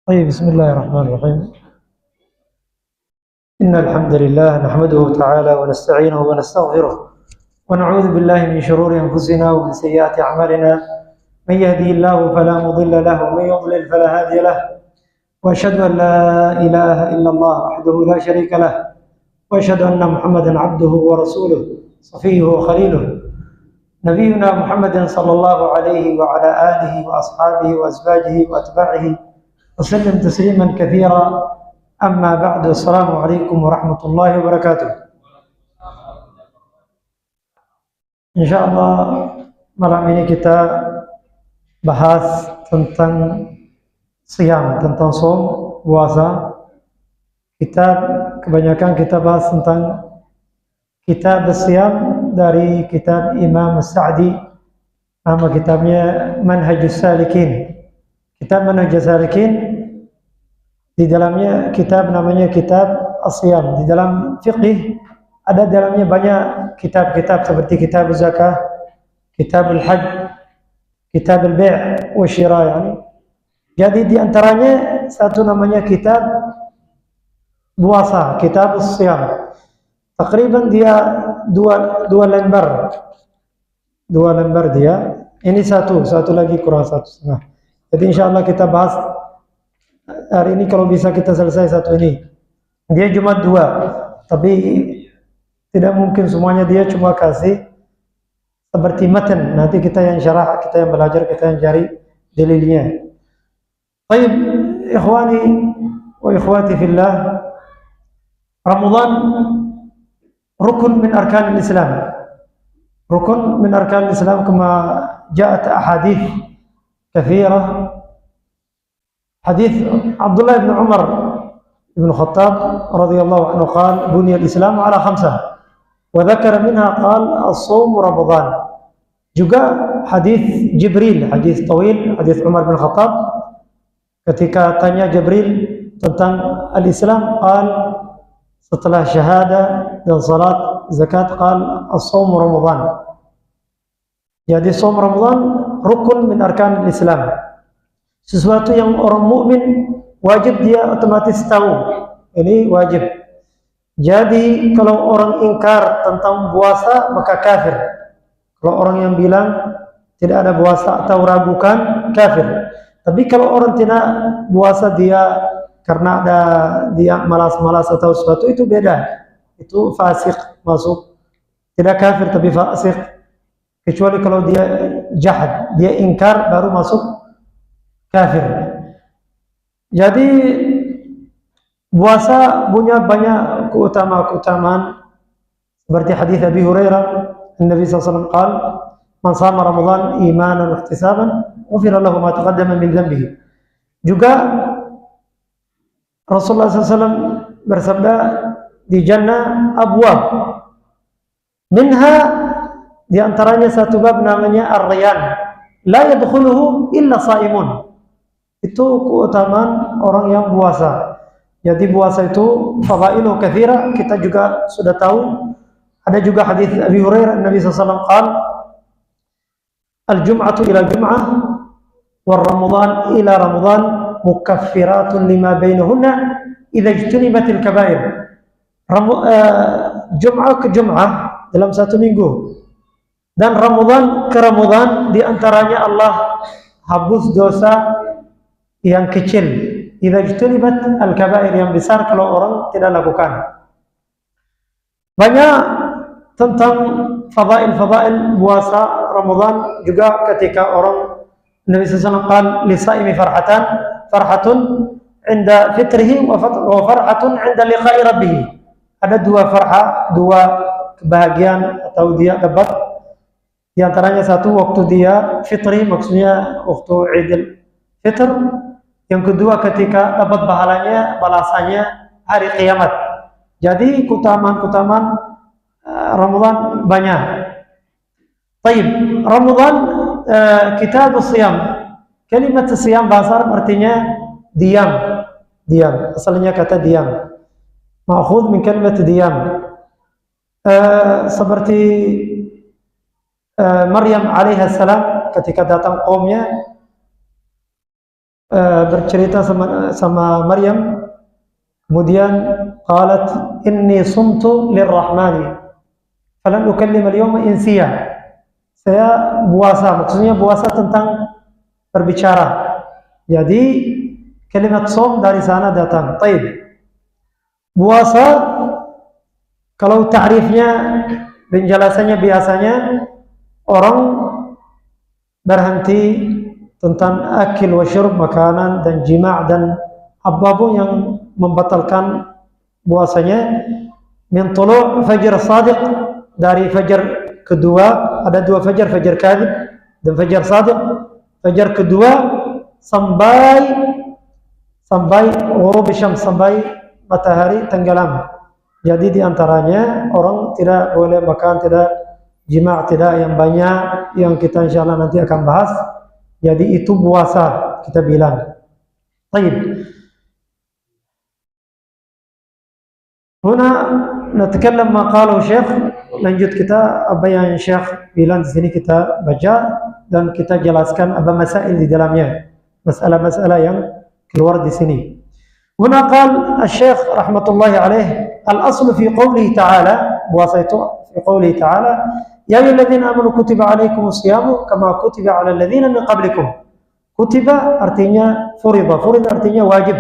طيب، بسم الله الرحمن الرحيم. إن الحمد لله نحمده تعالى ونستعينه ونستغفره ونعوذ بالله من شرور أنفسنا ومن سيئات أعمالنا. من يهدي الله فلا مضل له ومن يضلل فلا هادي له، وأشهد أن لا إله إلا الله وحده لا شريك له، وأشهد أن محمدا عبده ورسوله صفيه وخليله، نبينا محمد صلى الله عليه وعلى آله وأصحابه وأزواجه وأتباعه وسلم تسليما كثيرا. أما بعد، السلام عليكم ورحمة الله وبركاته. Insyaallah malam ini kita bahas tentang siyam, tentang som, puasa. Kebanyakan kita bahas tentang kitab siyam dari kitab Imam As-Sa'di. Nama kitabnya Manhajus Salikin. Kitab Manhajus Salikin, di dalamnya kitab namanya kitab As-Siyam. Di dalam fiqih ada dalamnya banyak kitab-kitab seperti kitab zakah, kitab al-hajj, kitab al-bai' wa syira' yani. Jadi di antaranya satu namanya kitab puasa, kitab As-Siyam. Takriban dia dua lembar. Dua lembar dia. Ini satu lagi kurang 1,5. Jadi insyaallah kita bahas hari ini, kalau bisa kita selesai satu ini. Dia cuma 2, tapi tidak mungkin semuanya dia cuma kasih seperti matan. Nanti kita yang syarah, kita yang belajar, kita yang cari dalilnya. Baik, ikhwani wa ikhwati fillah, Ramadan rukun min arkan al-Islam. Rukun min arkan al-Islam kama ja'at ahadith كثيرة. حديث عبد الله بن عمر بن الخطاب رضي الله عنه قال: بني الإسلام على 5، وذكر منها قال الصوم رمضان. Juga hadis Jibril, hadis tawil, hadis Umar bin Khattab ketika tanya Jibril tentang al-Islam, qal setelah syahada dan salat zakat, qal as-shaum Ramadan. Jadi shaum Ramadan rukun min arkan Islam. Sesuatu yang orang mukmin wajib dia otomatis tahu. Ini wajib. Jadi kalau orang ingkar tentang puasa maka kafir. Kalau orang yang bilang tidak ada puasa atau ragukan, kafir. Tapi kalau orang tidak puasa dia karena ada dia malas-malas atau sesuatu, itu beda. Itu fasik, masuk. Tidak kafir tapi fasik. Kecuali kalau dia jahad, dia ingkar, baru masuk kafir. Jadi puasa punya banyak keutamaan seperti hadis Abi Hurairah, Nabi SAW qala: "Man shama Ramadan imanan wa ihtisaban, ghufira lahu ma taqaddama min dhanbihi." Juga Rasulullah SAW bersabda, di jannah abwab, minha, di antaranya satu bab namanya ar-riyan, la yadkhuluhu illa shaimun. Itu keutamaan orang yang puasa. Jadi puasa itu fadailu katsira, kita juga sudah tahu. Ada juga hadis Abi Hurairah, Nabi SAW qala: "Al-jum'atu ila jum'ah wa Ramadan ila Ramadan mukaffiratun lima bainahunna idza ijtunibatil kaba'ir." Jum'ah ke Jum'ah dalam satu minggu, dan Ramadan ke Ramadan di antaranya Allah hapus dosa yang kecil. Idza ijtanibat al-kaba'ir, yang besar kalau orang tidak lakukan. Banyak tentang fadail puasa Ramadan juga ketika orang Nabi sallallahu alaihi wasallam li shaimi farhatun 'inda fitrihi wa farhatun 'inda liqa'i rabbih. Ada dua farhah, dua kebahagiaan atau dia dapat. Di antaranya satu waktu dia fitri, maksudnya waktu Idul Fitr, Yang kedua ketika dapat pahalanya, balasannya hari kiamat. Jadi keutamaan-keutamaan Ramadan banyak. Baik, Ramadan kitab siyam. Kalimat siyam bahasa Arab artinya diam. Diam, asalnya kata diam. Ma'khudh min kalimat diam. Seperti Maryam alaihissalam ketika datang kaumnya bercerita sama Maryam, kemudian qalat inni sumtu lirrahmani falan ukallima al-yawma insiya. Saya puasa, maksudnya puasa tentang berbicara. Jadi kalimat som dari sana datang. Baik. Puasa kalau ta'rifnya penjelasannya biasanya orang berhenti tentang akil wa syurb, makanan dan jima' dan apapun yang membatalkan puasanya. Min tulu' fajr sadiq, dari fajar kedua, ada dua fajar, fajar kadhib dan fajar sadiq. Fajar kedua sampai ghurub syams, sampai matahari tenggelam. Jadi diantaranya orang tidak boleh makan, tidak jima', tidak yang banyak, yang kita insyaallah nanti akan bahas. Jadi itu puasa kita bilang. Baik. Huna نتكلم ما قاله Syekh, lanjut kita apa yang Syekh bilang di sini kita baca dan kita jelaskan apa masail di dalamnya, masalah-masalah yang keluar di sini. Huna qal Syekh rahmatullahi alaih, al-aslu fi qawlihi ta'ala, puasa itu fi qawlihi ta'ala, ya ayyuhalladzina amanu kutiba alaikumus siyamu kama kutiba alal ladzina min qablikum. Kutiba artinya furida, furida artinya wajib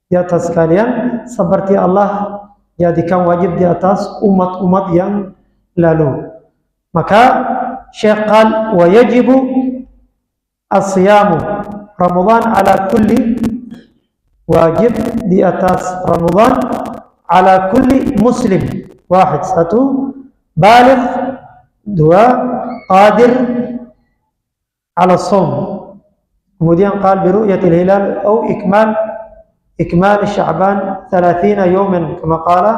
di atas kalian, seperti Allah jadikan wajib di atas umat-umat yang lalu. Maka Syekh qal wa yajibu as-siyamu Ramadan ala kulli, wajib di atas Ramadan ala kulli muslim, wahid, satu, baligh, dua, qadir ala shaum. Kemudian qal bi ru'yatil hilal atau ikmal Sya'ban 30 yawman kama qala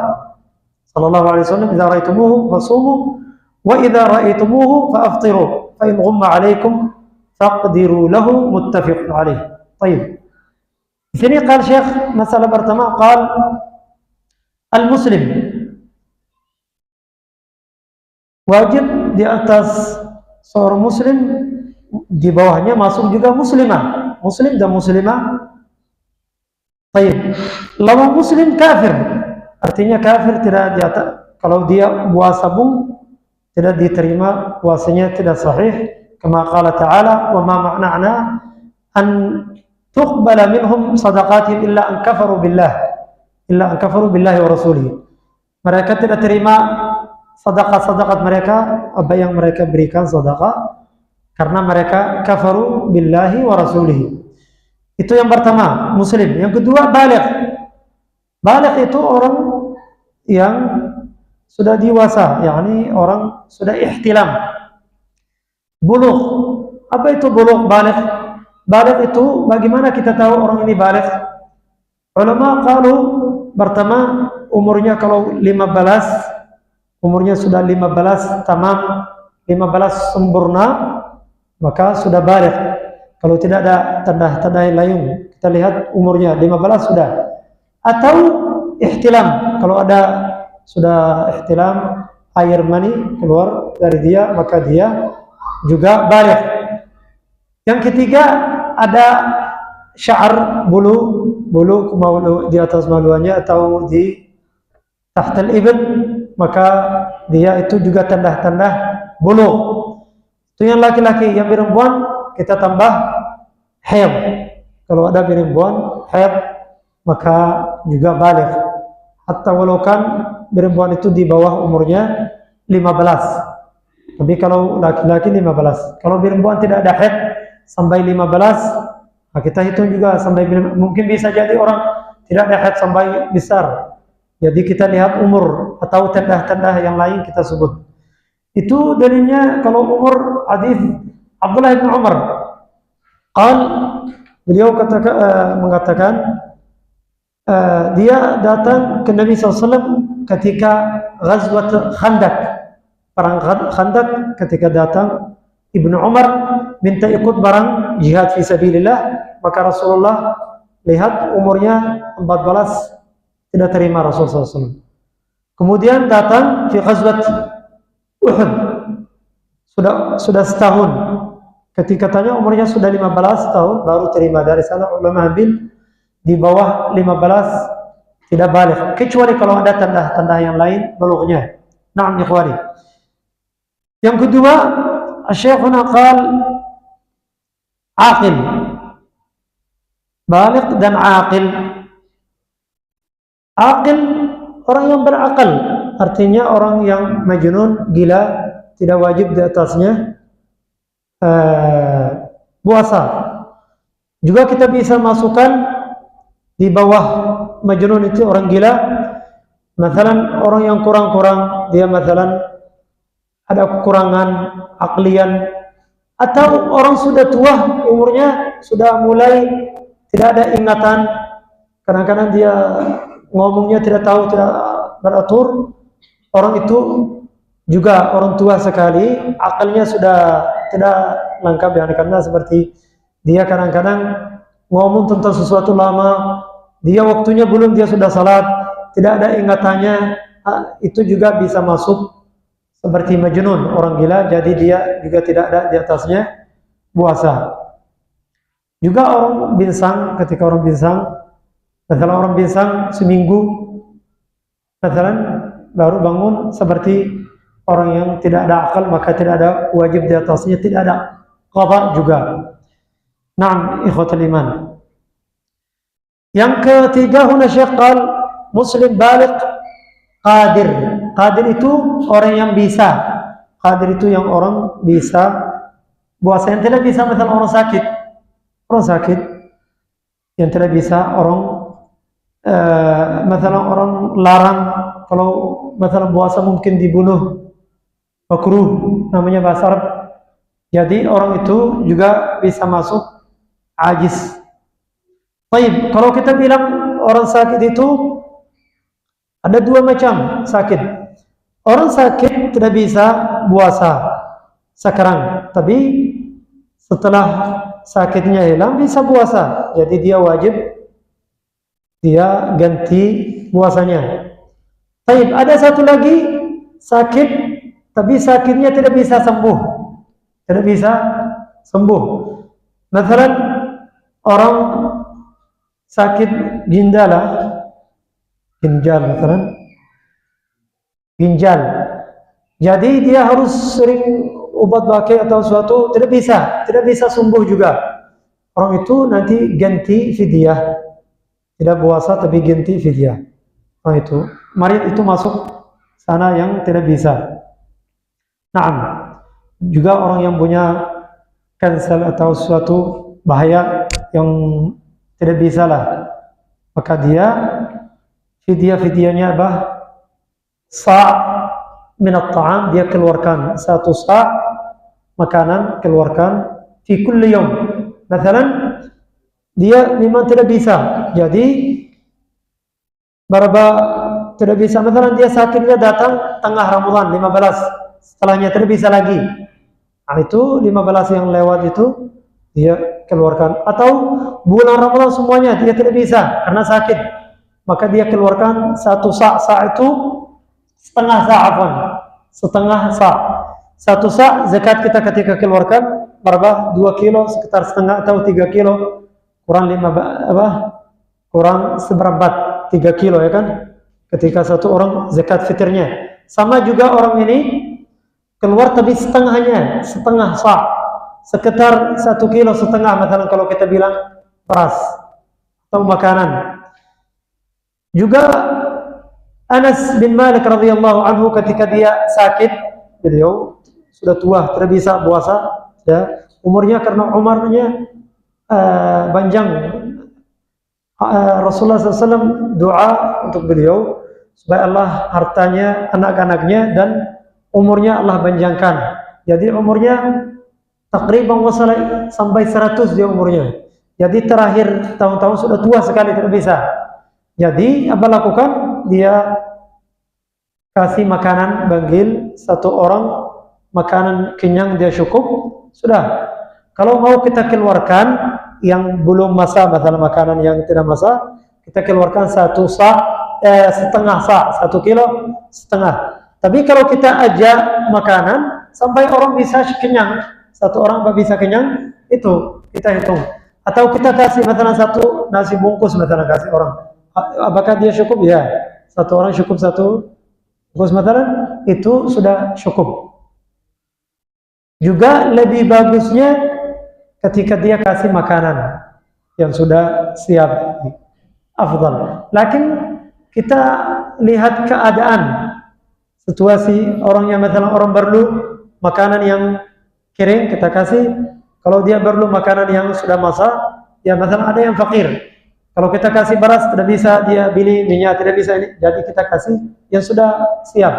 sallallahu alaihi wasallam, idza ra'aytumuhu fasumu wa idza ra'aytumuhu fa'aftiru fa in ghumma 'alaikum faqdiru lahu, muttafiq alaih. Baik. Di sini qal Syekh masalah pertama, qal al-muslim, wajib di atas seorang muslim, di bawahnya masuk juga muslimah, muslim dan muslimah. Baik. Lawan muslim kafir, artinya kafir tidak di atas, kalau dia puasa pun tidak diterima, puasanya tidak sahih. Kama qala ta'ala, wa ma ma'na'na an tuqbala minhum sadaqatihim illa an kafaru billahi wa rasulihi. Mereka tidak terima sedekah-sedekah mereka, apa yang mereka berikan sedekah, karena mereka kafaru billahi wa rasulihi. Itu yang pertama, muslim. Yang kedua, baligh. Baligh itu orang yang sudah dewasa, yakni orang sudah ihtilam. Bulugh. Apa itu bulugh, baligh? Baligh itu bagaimana kita tahu orang ini baligh? Ulama qalu pertama umurnya kalau 15, umurnya sudah 15 tamam, 15 sempurna, maka sudah baligh. Kalau tidak ada tanda-tanda lain, kita lihat umurnya 15 sudah. Atau ihtilam, kalau ada sudah ihtilam, air mani keluar dari dia, maka dia juga baligh. Yang ketiga ada sya'ar, bulu di atas maluannya atau di tahtal ibn, maka dia itu juga tanda-tanda bulu. Itu yang laki-laki. Yang perempuan kita tambah haid. Kalau ada perempuan haid, maka juga baligh. Hatta walau kan perempuan itu di bawah umurnya 15. Tapi kalau laki-laki 15. Kalau perempuan tidak ada haid sampai 15, nah kita hitung juga sampai, mungkin bisa jadi orang tidak ada haid sampai besar. Jadi kita lihat umur atau tanda-tanda yang lain kita sebut. Itu dalilnya kalau umur hadis Abdullah bin Umar. Qal Beliau mengatakan dia datang ke Nabi SAW ketika Ghazwat Khandaq, perang Khandaq. Ketika datang Ibnu Umar minta ikut barang jihad fi sabilillah, maka Rasulullah lihat umurnya 14, tidak terima Rasulullah SAW. Kemudian datang fi Ghazwat Uhud, sudah setahun. Ketika tanya umurnya sudah 15 tahun baru terima. Dari sana ulama ambil di bawah 15 tidak balik, kecuali kalau ada tanda-tanda yang lain bulughnya. Na'am ikhwani. Yang kedua, Syekhuna qal aqil, baligh dan aqil. Aqil orang yang berakal, artinya orang yang majnun, gila, tidak wajib di atasnya puasa. Juga kita bisa masukkan di bawah majnun itu orang gila, misalnya orang yang kurang-kurang, dia misalnya ada kekurangan aklian, atau orang sudah tua, umurnya sudah mulai tidak ada ingatan, kadang-kadang dia ngomongnya tidak tahu, tidak beratur. Orang itu juga orang tua sekali, akalnya sudah tidak lengkap ya, karena seperti dia kadang-kadang ngomong tentang sesuatu lama, dia waktunya belum, dia sudah salat, tidak ada ingatannya. Itu juga bisa masuk seperti majnun, orang gila, jadi dia juga tidak ada di atasnya puasa. Juga orang binsang, ketika orang binsang, misalnya orang binsang seminggu, misalnya baru bangun, seperti orang yang tidak ada akal, maka tidak ada wajib di atasnya, tidak ada qada juga. Naam ikhwatul iman. Yang ketiga, huna Syekh qal muslim baligh qadir. Qadir itu orang yang bisa. Qadir itu yang orang bisa puasa. Yang tidak bisa misalnya orang sakit. Orang sakit yang tidak bisa, orang misalnya orang larang, kalau misalnya puasa mungkin dibunuh, makruh namanya bahasa Arab. Jadi orang itu juga bisa masuk ajiz. Baik, kalau kita bilang orang sakit itu ada dua macam sakit. Orang sakit tidak bisa puasa sekarang, tapi setelah sakitnya hilang bisa puasa. Jadi dia wajib, dia ganti puasanya. Baik, ada satu lagi sakit, tapi sakitnya tidak bisa sembuh. Tidak bisa sembuh. Misalnya orang sakit ginjal misalnya, ginjal. Jadi dia harus sering obat pakai atau sesuatu, tidak bisa sembuh juga. Orang itu nanti ganti fidyah, tidak puasa tapi ganti fidyah. Orang itu, marid itu masuk sana yang tidak bisa. Naam. Juga orang yang punya kanser atau suatu bahaya yang tidak bisa lah, maka dia fidyahnya apa? Sa' min at-ta'am, dia keluarkan satu sa' makanan, keluarkan fi kulli yawm. Misalnya dia memang tidak bisa, jadi berapa tidak bisa, misalnya dia sakitnya datang tengah Ramadan 15, setelahnya tidak bisa lagi. Nah, itu 15 yang lewat itu dia keluarkan. Atau bulan Ramadan semuanya dia tidak bisa karena sakit, maka dia keluarkan satu sa'. Sa' itu setengah sa', setengah sa'. Satu sa' zakat kita ketika keluarkan berapa? 2 kilo, sekitar setengah atau 3 kilo, kurang 5 kurang seberapa 3 kilo ya kan, ketika satu orang zakat fitrnya. Sama juga orang ini keluar tapi setengahnya, setengah sa', sekitar 1 kilo setengah, misalnya kalau kita bilang beras atau makanan. Juga Anas bin Malik radhiyallahu anhu ketika dia sakit, beliau sudah tua, tidak bisa puasa, ya, umurnya karena umarnya panjang. Rasulullah SAW doa untuk beliau supaya Allah hartanya, anak-anaknya dan umurnya Allah panjangkan. Jadi umurnya takriban sampai 100 dia umurnya. Jadi terakhir tahun-tahun sudah tua sekali, tidak bisa. Jadi apa lakukan? Dia kasih makanan bagil satu orang, makanan kenyang dia cukup, sudah. Kalau mau kita keluarkan yang belum masak, masalah makanan yang tidak masak, kita keluarkan setengah sa, 1 kilo setengah. Tapi kalau kita ajak makanan sampai orang bisa kenyang, satu orang bisa kenyang, itu kita hitung. Atau kita kasih misalnya satu nasi bungkus, misalnya kasih orang, apakah dia cukup? Ya, satu orang cukup satu bungkus misalnya, itu sudah cukup. Juga lebih bagusnya ketika dia kasih makanan yang sudah siap, afdal. Lakin kita lihat keadaan, situasi orangnya, misalnya orang perlu makanan yang kering, kita kasih. Kalau dia perlu makanan yang sudah masak, ya misalnya ada yang fakir. Kalau kita kasih beras, tidak bisa dia beli minyak, tidak bisa ini. Jadi kita kasih yang sudah siap.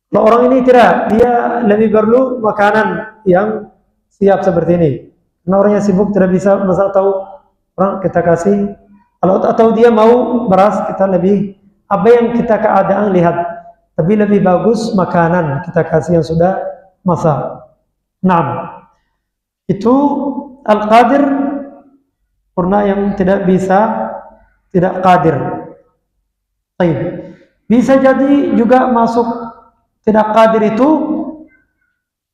Kalau orang ini tidak, dia lebih perlu makanan yang siap seperti ini. Karena orangnya sibuk, tidak bisa masak, tahu orang kita kasih. Atau dia mau beras, kita lebih apa yang kita keadaan lihat. Tapi lebih bagus makanan kita kasih yang sudah masak. Nah, itu al-qadir pernah yang tidak bisa, tidak qadir. Baik. Bisa jadi juga masuk tidak qadir itu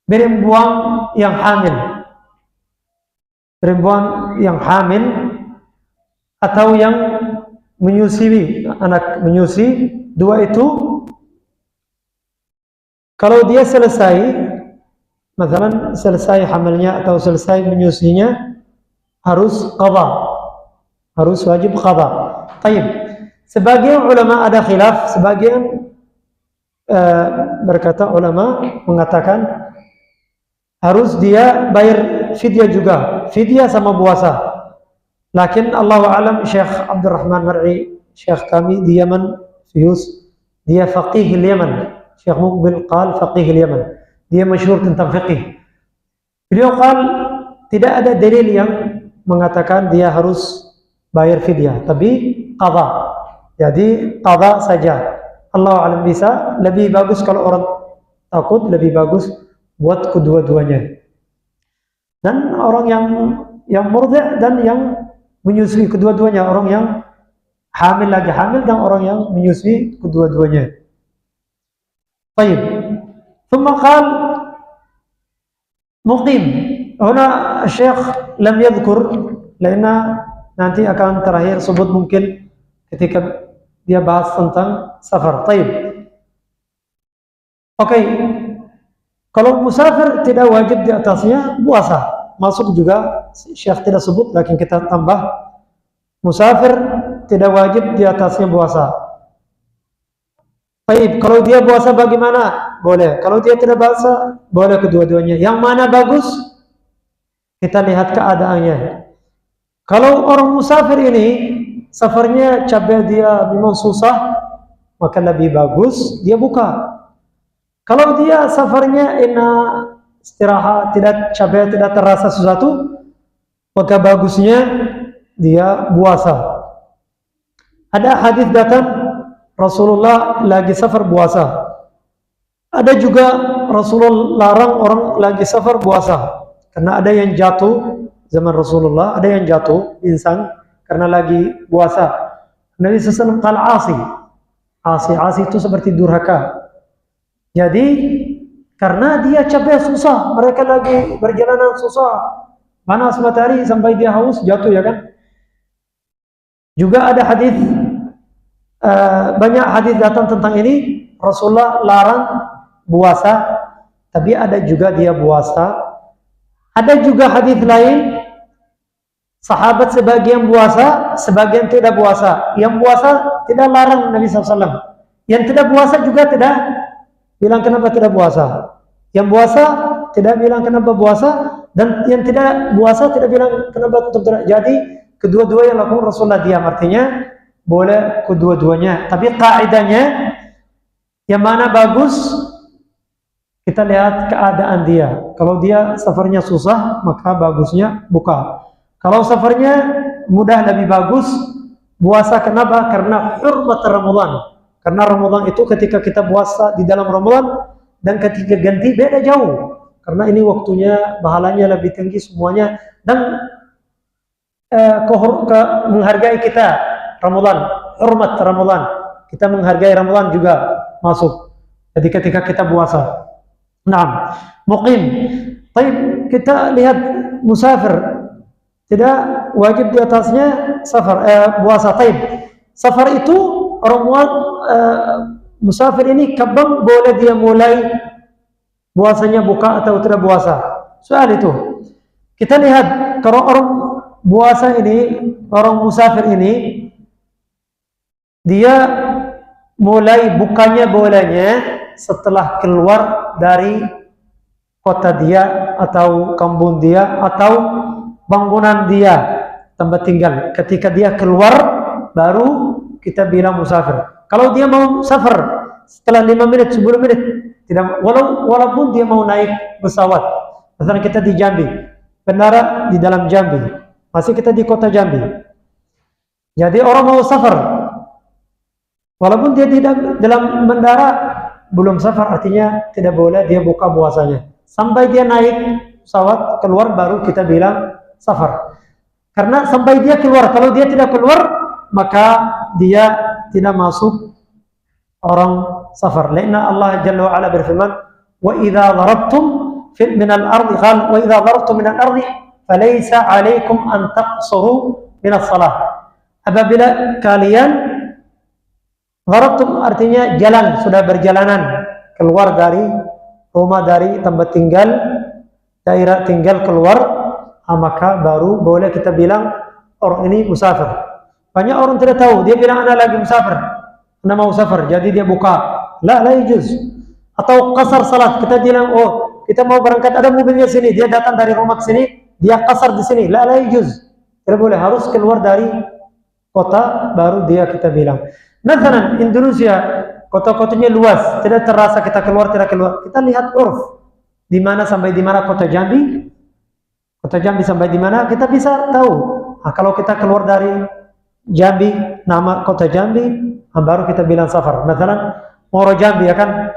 perempuan yang hamil. Perempuan yang hamil atau yang menyusui, anak menyusui, dua itu kalau dia selesai, misalnya selesai hamilnya atau selesai menyusuinya, harus qadha, harus wajib qadha. Baik. Sebagian ulama ada khilaf, sebagian berkata ulama mengatakan harus dia bayar fidyah juga, fidyah sama puasa. Lakin Allahu a'lam, Syekh Abdurrahman Mar'i, Syekh kami di Yaman, dia faqih Yaman. Syekh Muqbil qal faqih Yaman. Dia masyhur tentang fiqih. Beliau qal tidak ada dalil yang mengatakan dia harus bayar fidyah, tapi qadha. Jadi qadha saja. Allah alam, bisa lebih bagus kalau orang takut, lebih bagus buat kedua-duanya. Dan orang yang murdhi' dan yang menyusui, kedua-duanya, orang yang hamil lagi hamil dan orang yang menyusui, kedua-duanya. Baik. ثم قال مقيم. هنا الشيخ لم يذكر لأن nanti akan terakhir sebut mungkin ketika dia bahas tentang safar. Baik. Oke. Kalau musafir tidak wajib di atasnya puasa. Masuk juga, Syekh tidak sebut, lakin kita tambah. Musafir tidak wajib di atasnya puasa. Baik, kalau dia puasa bagaimana? Boleh. Kalau dia tidak puasa, boleh kedua-duanya. Yang mana bagus? Kita lihat keadaannya. Kalau orang musafir ini, safarnya capek, dia memang susah, maka lebih bagus dia buka. Kalau dia safarnya enak, istirahat, tidak capek, tidak terasa sesuatu, maka bagusnya dia puasa. Ada hadis datang Rasulullah lagi safar puasa. Ada juga Rasulullah larang orang lagi safar puasa. Karena ada yang jatuh zaman Rasulullah, ada yang jatuh insan karena lagi puasa. Nabi SAW qala asi itu seperti durhaka. Jadi karena dia capek, susah, mereka lagi berjalanan susah, panas matahari sampai dia haus, jatuh, ya kan? Juga ada hadis, banyak hadis datang tentang ini. Rasulullah larang puasa, tapi ada juga dia puasa. Ada juga hadis lain, sahabat sebagian puasa, sebagian tidak puasa. Yang puasa tidak larang Nabi SAW. Yang tidak puasa juga tidak bilang kenapa tidak puasa. Yang puasa tidak bilang kenapa puasa, dan yang tidak puasa tidak bilang kenapa tidak. Jadi kedua-dua yang lakukan Rasulullah diam, artinya boleh kedua-duanya. Tapi kaidahnya yang mana bagus, kita lihat keadaan dia. Kalau dia safarnya susah, maka bagusnya buka. Kalau safarnya mudah lebih bagus. Puasa kenapa? Karena hurmat Ramadan. Karena Ramadan itu ketika kita puasa di dalam Ramadan dan ketika ganti beda jauh. Karena ini waktunya, pahalanya lebih tinggi semuanya, dan menghargai kita Ramadan, hormat Ramadan. Kita menghargai Ramadan juga masuk. Jadi ketika kita puasa. Naam, muqim. Baik, kita lihat musafir. Tidak wajib di atasnya puasa. Taib. Safar itu orang musafir ini kapan boleh dia mulai puasanya, buka atau tidak puasa? Soal itu. Kita lihat kalau orang puasa ini, orang musafir ini, dia mulai bukanya bolehnya setelah keluar dari kota dia atau kampung dia atau bangunan dia, tempat tinggal. Ketika dia keluar, baru kita bilang musafir. Kalau dia mau safar setelah 5 menit, 10 menit, tidak, walaupun dia mau naik pesawat. Misalnya kita di Jambi, bandara di dalam Jambi, masih kita di kota Jambi. Jadi orang mau safar, walaupun dia tidak dalam bandara, belum safar, artinya tidak boleh dia buka puasanya. Sampai dia naik pesawat, keluar, baru kita bilang safar. Karena sampai dia keluar, kalau dia tidak keluar, maka dia tidak masuk orang safar. Lainna Allah Jalla wa Ala berfirman, wa idza darabtum min al-ardi qal wa idza darabtum min al-ardi falaysa 'alaikum an taqsuru min as-salah. Apabila kalian darabtum artinya jalan, sudah berjalanan keluar dari rumah, dari tempat tinggal, daerah tinggal keluar, maka baru boleh kita bilang orang ini musafir. Banyak orang tidak tahu, dia bilang anak lagi musafir, anak mau safar, jadi dia buka. La yajuz. Atau qasar salat, kita bilang oh kita mau berangkat, ada mobilnya sini, dia datang dari rumah ke sini, dia qasar di sini. La yajuz. Tidak boleh, harus keluar dari kota baru dia kita bilang. Misalnya Indonesia kota-kotanya luas, tidak terasa kita keluar tidak keluar. Kita lihat urf, di mana sampai di mana kota Jambi. Kota Jambi sampai di mana kita bisa tahu. Nah, kalau kita keluar dari Jambi, nama kota Jambi, baru kita bilang safar. Misalnya Moro Jambi ya kan,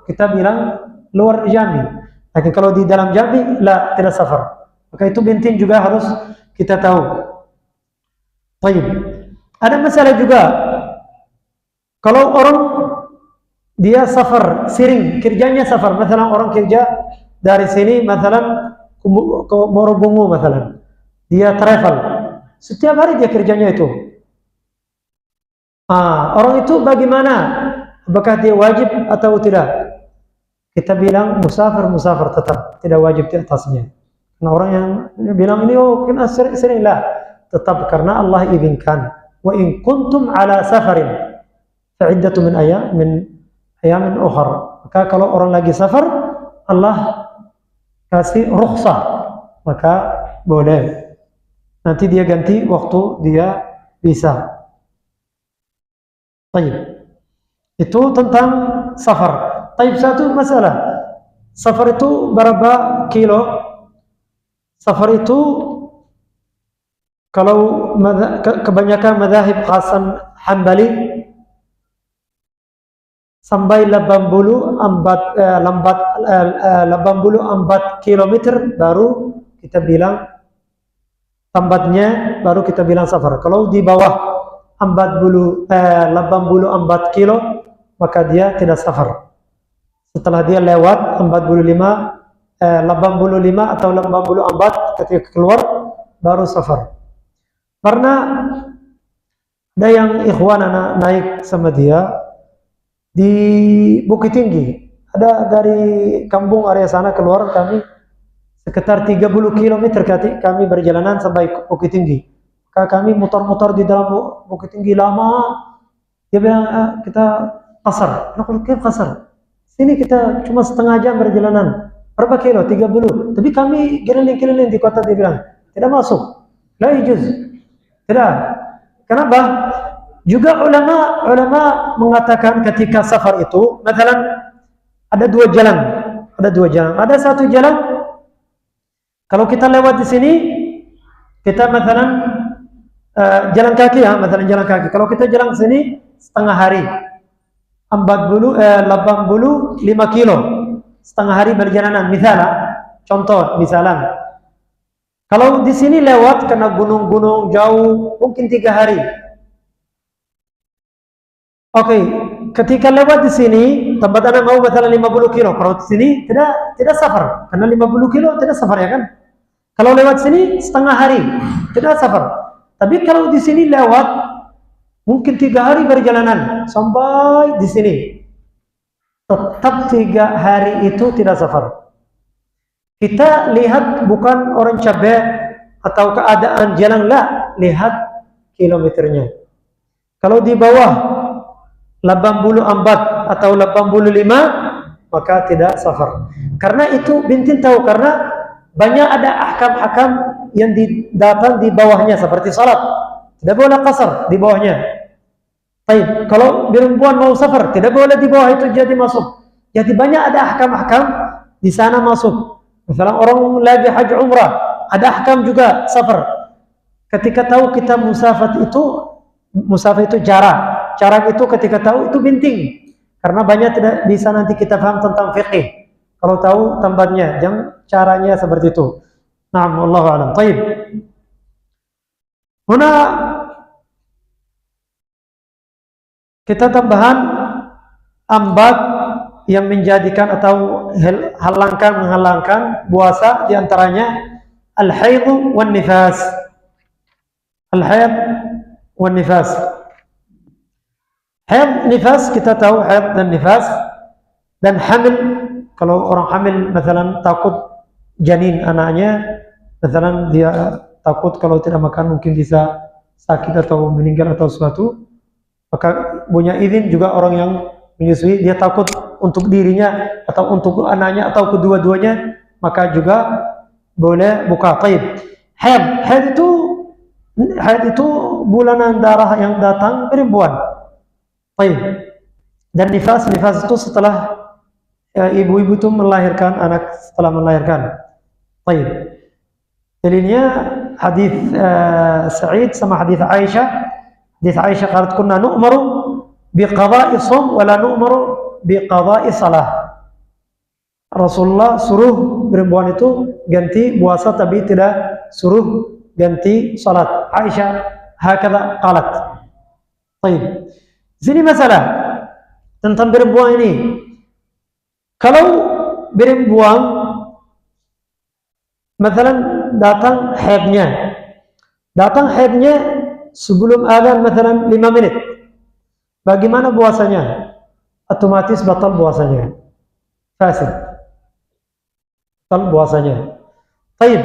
kita bilang luar Jambi. Tapi kalau di dalam Jambi, tidak safar. Maka itu penting juga harus kita tahu. Baik. Ada masalah juga. Kalau orang dia safar, sering kerjanya safar. Misalnya orang kerja dari sini, misalnya ke Morobungu, misalnya dia travel. Setiap hari dia kerjanya itu. Orang itu bagaimana? Apakah dia wajib atau tidak? Kita bilang musafir tetap tidak wajib di atasnya. Karena orang yang bilang ini kena seringlah, tetap karena Allah izinkan. Wa in kuntum ala safarin fa'iddatu min ayamin ukhra. Maka kalau orang lagi safar, Allah kasih rukhsah, maka boleh. Nanti dia ganti waktu dia bisa. Baik. Itu tentang safar. Baik, satu masalah. Safar itu berapa kilo? Safar itu kalau kebanyakan mazhab Hasan Hanbali sampai 84 kilometer baru kita bilang tempatnya, baru kita bilang safar. Kalau di bawah 84 kilo, maka dia tidak safar. Setelah dia lewat 85 atau 84 ketika keluar, baru safar. Karena ada yang ikhwan anak naik sama dia di Bukit Tinggi. Ada dari kampung area sana keluar, kami sekitar 30 km kami berjalanan sampai Bukit Tinggi. Kami muter-muter di dalam Bukit Tinggi lama. Dia bilang kita kasar. Kenapa kasar? Sini kita cuma setengah jam berjalanan. Berapa kilo? 30. Tapi kami keliling-keliling di kota, dia bilang tidak masuk. La yajuz. Tidak. Kenapa? Juga ulama mengatakan ketika safar itu, misalnya ada dua jalan. Ada satu jalan, kalau kita lewat di sini, Kita misalnya jalan kaki ya, misalnya jalan kaki. Kalau kita jalan ke sini setengah hari, 85 kilo, setengah hari perjalanan. Misalnya, contoh, misalnya. Kalau di sini lewat karena gunung-gunung jauh, mungkin 3 hari. Oke, ketika lewat di sini, tempat Anda mau misalnya 50 kilo. Kalau di sini tidak safar, karena 50 kilo tidak safar ya kan? Kalau lewat sini setengah hari, tidak safar. Tapi kalau di sini lewat mungkin 3 hari perjalanan sampai di sini, tetap 3 hari itu tidak safar. Kita lihat bukan orang cabai atau keadaan jalan, lah, lihat kilometernya. Kalau di bawah 84 atau 85, maka tidak safar. Karena itu bintin tahu, karena banyak ada ahkam-ahkam yang datang di bawahnya seperti salat. Tidak boleh qasar di bawahnya. Baik, kalau perempuan mau safar, tidak boleh di bawah itu jadi masuk. Jadi banyak ada ahkam-ahkam di sana masuk. Misalnya orang lagi haji umrah, ada ahkam juga safar. Ketika tahu kita musafir itu jarak. Jarak itu ketika tahu itu binting. Karena banyak tidak bisa nanti kita paham tentang fikih. Kalau tahu tempatnya, jangan caranya seperti itu. Naam, wallahu a'lam. Baik. Huna kita tambahan ambat yang menjadikan atau menghalangkan puasa, diantaranya al-haid wan nifas. Al-haid wan nifas. Haid, nifas, kita tahu haid dan nifas. Dan hamil, kalau orang hamil misalnya takut janin anaknya, misalnya dia takut kalau tidak makan mungkin bisa sakit atau meninggal atau sesuatu, maka punya izin juga orang yang menyusui, dia takut untuk dirinya atau untuk anaknya atau kedua-duanya, maka juga boleh buka. Taib. Haid itu bulanan darah yang datang perempuan. Baik. Dan nifas itu setelah ibu-ibu itu melahirkan anak, setelah melahirkan. Baik. Dalilnya hadis Sa'id sama hadis Aisyah. Hadis Aisyah qalat kunna nu'maru biqada'i shaum wa la nu'maru biqada'i salah. Rasulullah suruh perempuan itu ganti puasa tapi tidak suruh ganti salat. Aisyah hakadha qalat. Baik. Sini masalah tentang perempuan ini. Kalau perempuan misalnya datang haidnya sebelum adzan misalnya 5 menit, bagaimana puasanya? Otomatis batal puasanya, fasid, batal puasanya. Baik.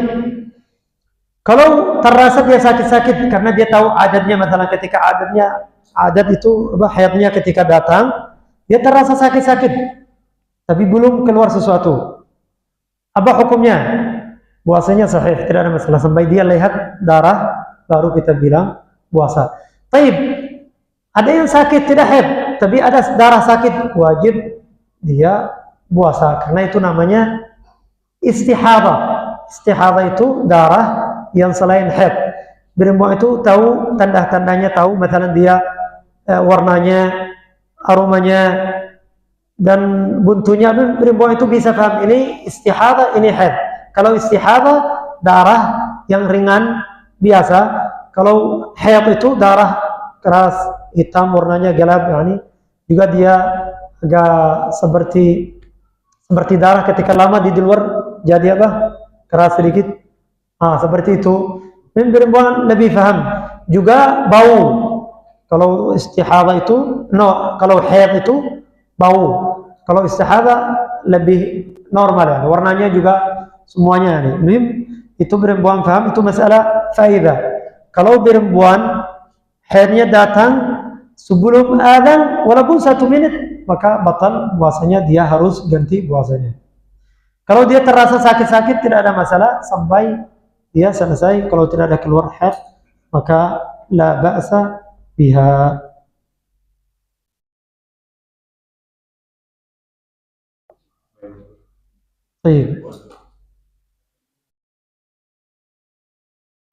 Kalau terasa dia sakit-sakit karena dia tahu adatnya, misalnya ketika adat itu haidnya ketika datang, dia terasa sakit-sakit, tapi belum keluar sesuatu. Apa hukumnya? Puasanya sahih, tidak ada masalah sampai dia lihat darah, baru kita bilang puasa. Taib. Ada yang sakit tidak haid, tapi ada darah sakit, wajib dia puasa karena itu namanya istihadah. Istihadah itu darah yang selain haid. Perempuan itu tahu tanda-tandanya, tahu misalnya dia warnanya, aromanya, dan buntunya. Perempuan itu bisa paham ini istihadah, ini haid. Kalau istihadah darah yang ringan biasa, kalau haid itu darah keras, hitam, warnanya gelap, yani juga dia agak seperti darah ketika lama di luar jadi apa? Keras sedikit. Seperti itu. Dan perempuan lebih paham. Juga bau. Kalau istihadah itu, kalau haid itu bau. Kalau istihadah lebih normal ya. Warnanya juga semuanya nih. Itu perempuan paham, itu masalah faidah. Kalau perempuan haidnya datang sebelum adzan walaupun 1 menit, maka batal puasanya, dia harus ganti puasanya. Kalau dia terasa sakit-sakit tidak ada masalah sampai dia selesai. Kalau tidak ada keluar haid, maka la ba'sa biha. Baik.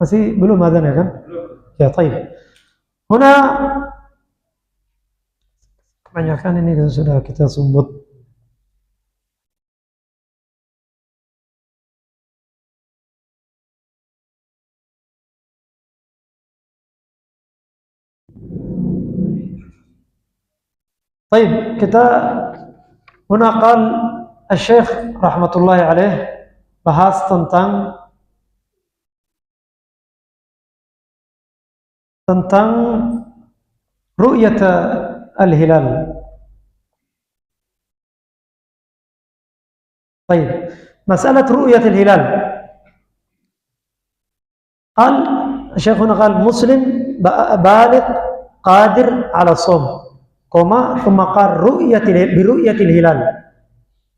Masih belum adzan ya kan? Ya, taib. Huna kebanyakan ini sudah kita sebut. Taib, kita huna qal Asy-Syaikh rahmatullahi alaih bahas tentang ru'yat al-hilal. Baik, masalah ru'yat al-hilal. Qal Syekhuna qal muslim baligh qadir ala shaum. Thumma qal ru'yat al-hilal.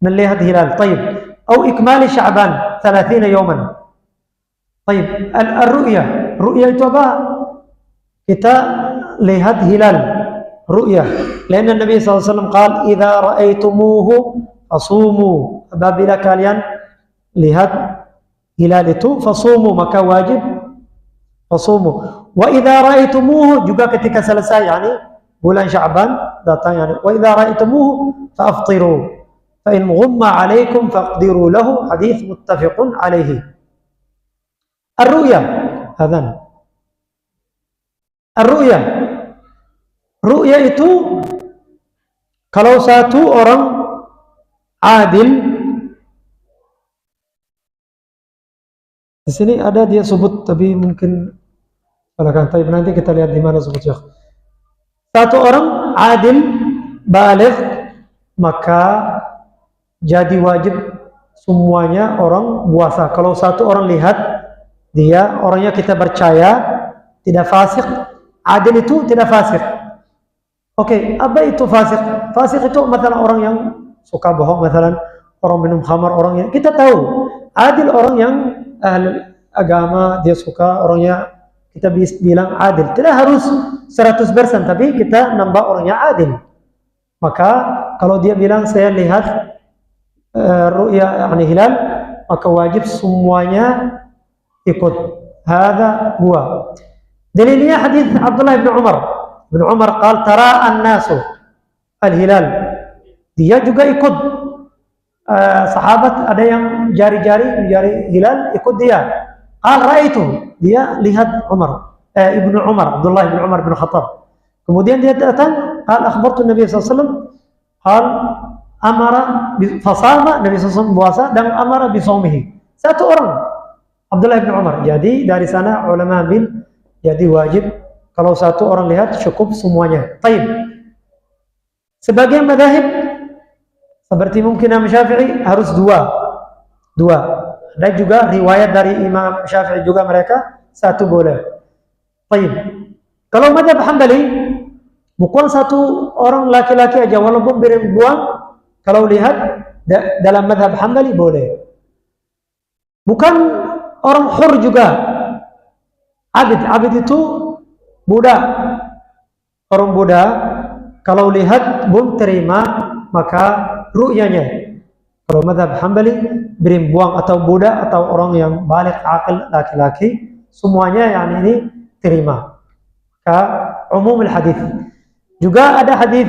Melihat hilal. Baik. Atau ikmal Sya'ban 30 yawman. Baik, al-ru'yah. Ru'yah itu apa? Kita lihat hilal, ru'yah. Karena Nabi SAW qal, "Idza ra'aitumuhu fasumu." Apabila kalian lihat hilal itu, fasumu, maka wajib fasumu. Wa idza ra'aitumuhu, juga ketika selesai, yani bulan Sya'ban datang, yani wa idza ra'aitumuhu faftiru. Fa in ghumma 'alaikum faqdiru lahu. Hadits muttafiqun alaihi. Ar-ru'yah, hadzan. Ar-ru'yah. Ru'yah itu kalau satu orang adil, di sini ada dia sebut tapi mungkin tapi nanti kita lihat di mana sebutnya. Satu orang adil baligh, maka jadi wajib semuanya orang puasa. Kalau satu orang lihat dia orangnya kita percaya, tidak fasik. Adil itu tidak fasik. Oke, apa itu fasik? Fasik itu misalnya orang yang suka bohong, misalnya orang minum khamar, orang yang kita tahu. Adil orang yang ahli agama, dia suka orangnya kita bilang adil. Tidak harus 100%, tapi kita nambah orangnya adil. Maka kalau dia bilang saya lihat ru'ya yani hilal, maka wajib semuanya ikut. Hadza huwa. Dalilnya hadis Abdullah bin Umar. Ibn Umar qal tara an-nasu al-hilal. Dia juga ikut. Sahabat ada yang jari hilal ikut dia. Qal ra'aitu. Dia lihat Ibnu Umar, Abdullah bin Umar bin Khattab. Kemudian dia datang, qal akhbartu Nabi sallallahu alaihi wasallam, qal amara fasama, Nabi sallallahu alaihi wasallam puasa dan amara bi shaumihi. Satu orang Abdullah bin Umar. Jadi dari sana ulama ambil jadi wajib kalau satu orang lihat cukup semuanya. Taib. Sebagian madzhab seperti mungkin Imam Syafi'i harus dua. Dan juga riwayat dari Imam Syafi'i juga mereka satu boleh. Taib. Kalau madzhab Hambali bukan satu orang laki-laki aja walaupun berbuang, kalau lihat dalam madzhab Hambali boleh. Bukan orang hur juga. Abid itu budak. Orang budak kalau lihat belum terima maka ru'yanya. Kalau mazhab Hambali berbuang atau budak atau orang yang baligh aqil laki-laki semuanya yang ini terima. Maka umum hadis. Juga ada hadis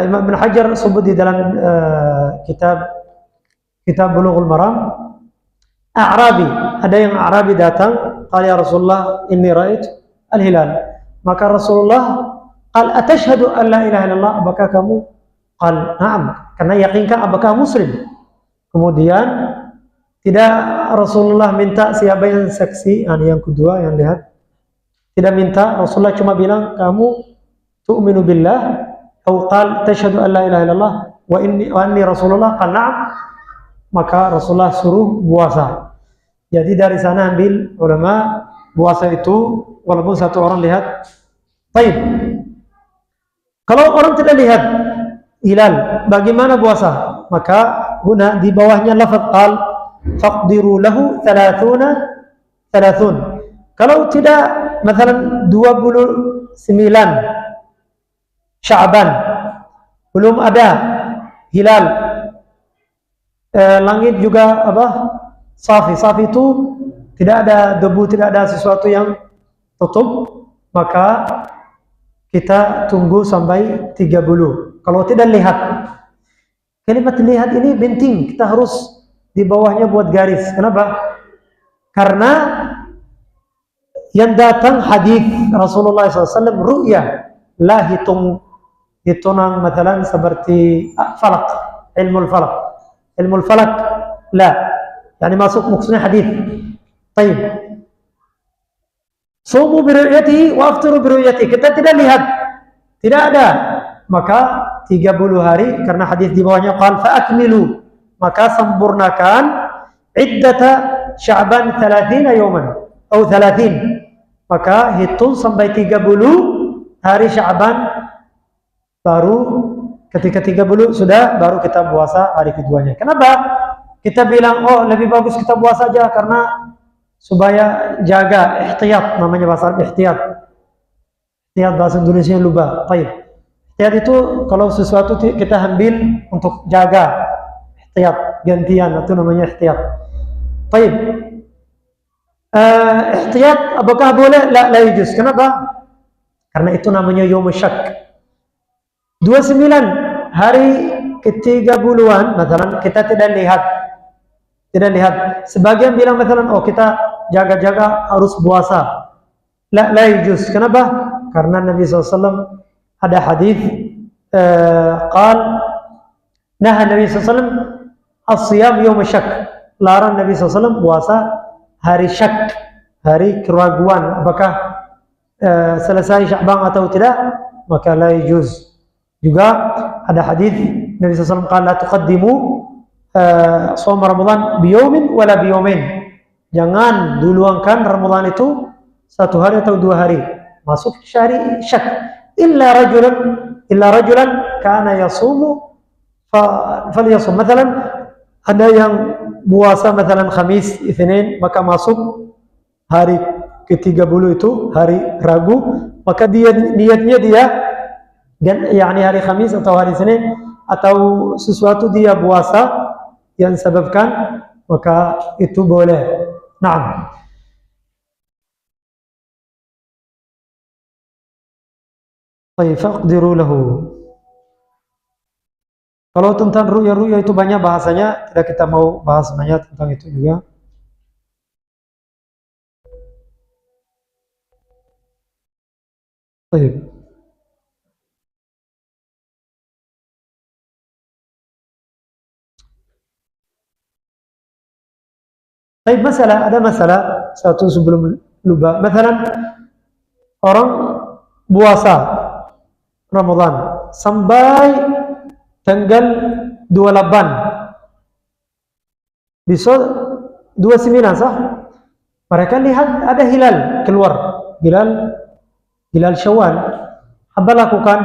Imam Ibn Hajar sebut di dalam kitab Bulughul Maram. A'rabi, ada yang A'rabi datang, qala ya Rasulullah inni ra'aitu al-hilal. Maka Rasulullah qal atashhadu an la ilaha illallah, apakah kamu? Qal na'am, karena yakinkan apakah muslim. Kemudian tidak Rasulullah minta siapa yang saksi, yang kedua yang lihat. Tidak minta, Rasulullah cuma bilang kamu tu'minu billah atau qal tashhadu an la ilaha illallah wa anni Rasulullah, qal na'am. Maka Rasulullah suruh puasa. Jadi dari sana ambil ulama puasa itu walaupun satu orang lihat. Baik. Kalau orang tidak lihat hilal, bagaimana puasa? Maka guna di bawahnya lafaz qal faqdiru lahu 30. Kalau tidak misalnya 29 Sya'ban belum ada hilal, langit juga safi itu tidak ada debu, tidak ada sesuatu yang tutup, maka kita tunggu sampai 30. Kalau tidak lihat, kalimat lihat ini penting, kita harus di bawahnya buat garis. Kenapa? Karena yang datang hadis Rasulullah SAW ru'ya, lah hitungan matalan seperti falak, ilmu falak, lah, yani masuk maksudnya hadis. Baik. Sumu biru'yati wa aftiru biru'yati. Kita tidak lihat, tidak ada, maka 30 hari, karena hadis di bawahnya qal fa'akmilu, maka sempurnakan iddata Sya'ban 30 yawman atau 30, maka hitung sampai 30 hari Sya'ban, baru ketika 30 sudah, baru kita puasa hari keduanya. Kenapa kita bilang oh lebih bagus kita puasa aja? Karena supaya jaga ihtiyat, namanya bahasa ihtiyat. Ihtiyat bahasa Indonesia lupa. Baik. Ihtiyat itu kalau sesuatu kita ambil untuk jaga, ihtiyat gantian, itu namanya ihtiyat. Baik. Ihtiyat apakah boleh? La yujuz. Kenapa? Karena itu namanya yaum syak. 29 hari ke-30-an, misalnya kita tidak lihat. Sebagian bilang misalnya oh kita jaga-jaga harus puasa. La yujuz. Kenapa? Karena Nabi SAW ada hadis qal nah Nabi SAW as-siyam yaum syak. Larang Nabi SAW puasa hari syak, hari keraguan, apakah selesai Sya'ban atau tidak, maka la yujuz. Juga ada hadis Nabi SAW qala la tuqaddimu shaum Ramadan biyaumin wala biyaumin. Jangan duluankan Ramadan itu satu hari atau 2 hari. Masuk syari syak. Illa rajulan kana yasumu falyasum. Misalnya ada yang puasa misalnya Khamis, Isnin, maka masuk hari ke-30 itu hari Rabu, maka dia niatnya dia dan yakni hari Khamis atau hari Senin atau sesuatu dia puasa yang sebabkan, maka itu boleh. Naam. Baik, faqdiru lahu. Kalau tentang ru'ya itu banyak bahasanya, tidak kita mau bahas banyak tentang itu juga. Baik. Baik, ada masalah satu sebelum lupa. Misalnya orang puasa Ramadan sampai tanggal 28, besok 29 sah, mereka lihat ada hilal keluar, hilal Syawal. Apa lakukan?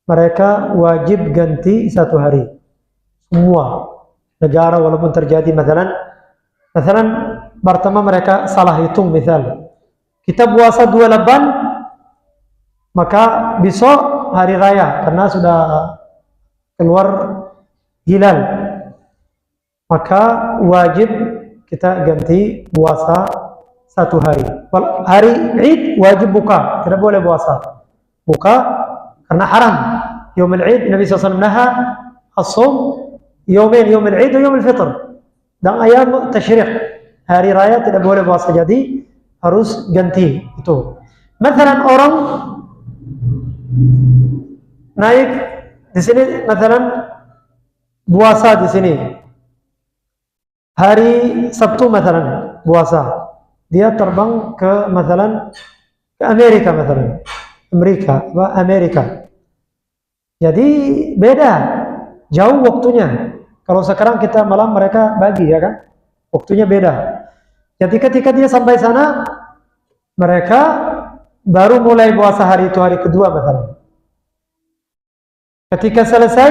Mereka wajib ganti 1 hari. Semua negara walaupun terjadi misalnya pertama mereka salah hitung, misal kita puasa 28, maka besok hari raya karena sudah keluar hilal, maka wajib kita ganti puasa 1 hari. Hari Id wajib buka, tidak boleh puasa. Buka karena haram. Yaumul Id Nabi SAW naha as-shaum yaumain, yaumul Id wa yaumul fitr. Dan ayam tasyrik, hari raya tidak boleh puasa, jadi harus ganti itu. Misalnya orang naik di sini, misalnya puasa di sini hari Sabtu, misalnya puasa, dia terbang ke misalnya ke Amerika, misalnya Amerika. Jadi beda jauh waktunya. Kalau sekarang kita malam, mereka pagi, ya kan? Waktunya beda. Jadi ketika dia sampai sana, mereka baru mulai puasa hari itu, hari kedua misalnya. Ketika selesai,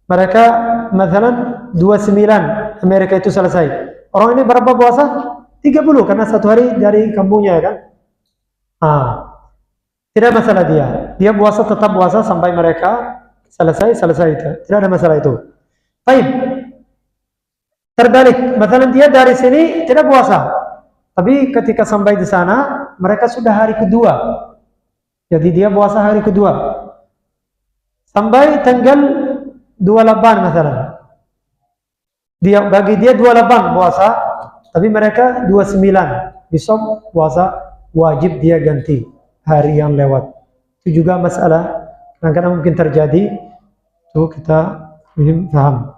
mereka misalnya 29, Amerika itu selesai. Orang ini berapa puasa? 30, karena 1 hari dari kampungnya, ya kan? Tidak masalah dia. Dia puasa, tetap puasa sampai mereka selesai itu. Tidak ada masalah itu. Baik. terbalik. Misalnya dia dari sini tidak puasa, tapi ketika sampai di sana mereka sudah hari kedua, jadi dia puasa hari kedua sampai tanggal 28 misalnya. Bagi dia 28 puasa, tapi mereka 29 besok puasa, wajib dia ganti hari yang lewat. Itu juga masalah kadang-kadang mungkin terjadi, itu kita paham.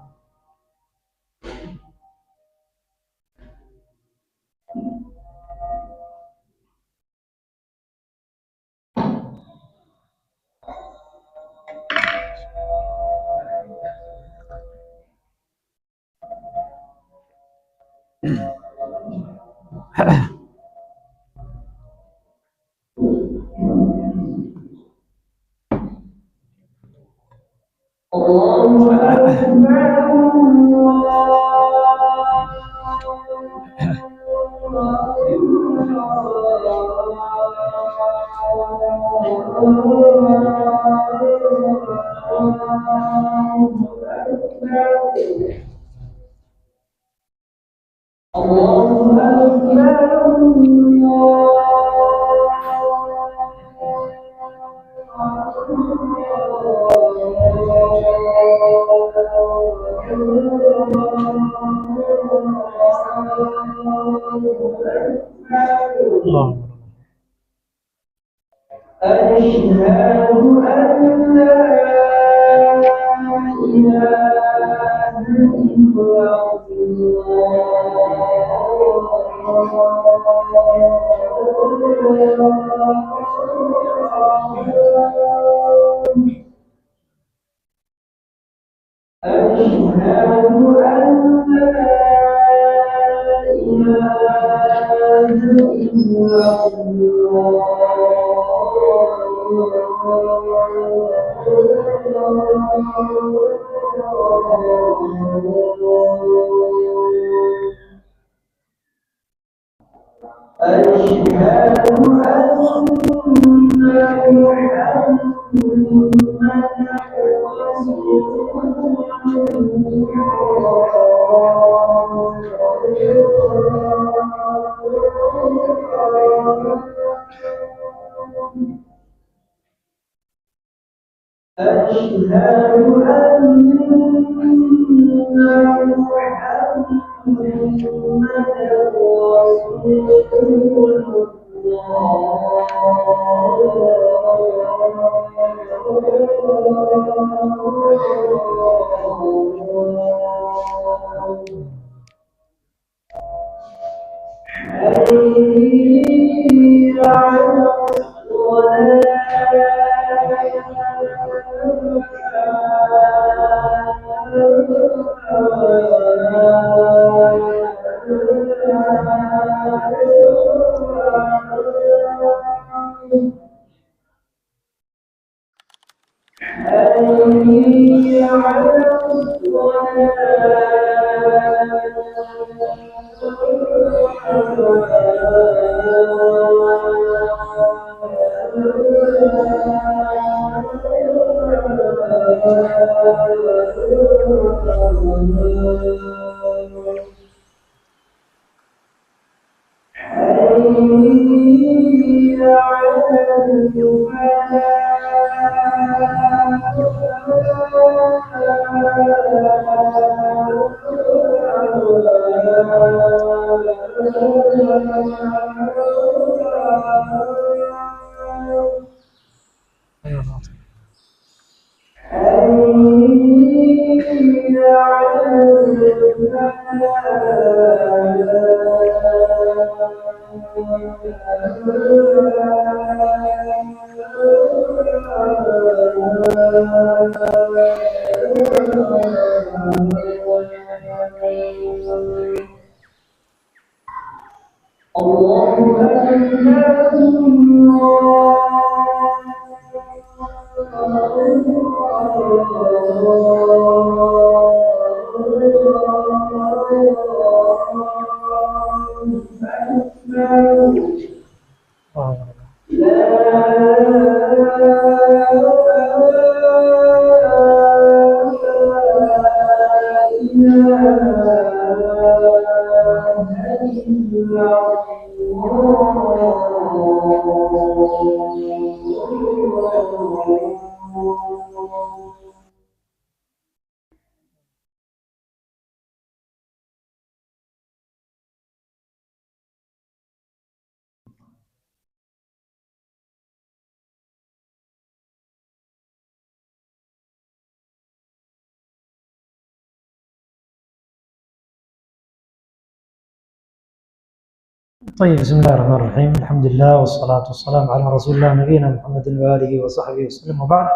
طيب بسم الله الرحمن الرحيم الحمد لله والصلاة والسلام على رسول الله نبينا محمد وآله وصحبه وسلم وبعد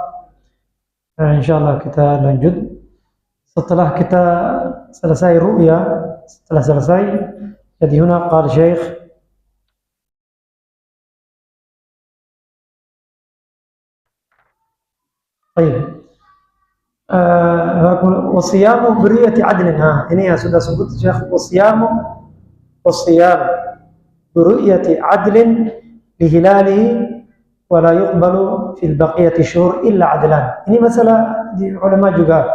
insyaallah kita lanjut setelah kita selesai ru'ya setelah selesai jadi huna qala syekh طيب wasiyamu beriyati adlin ini ya sudah sebut syekh wasiyamu wasiyam beriyati adlin lihilalihi wala yuqbalu fil baqiyati syuhur illa adlan. Ini masalah di ulama juga.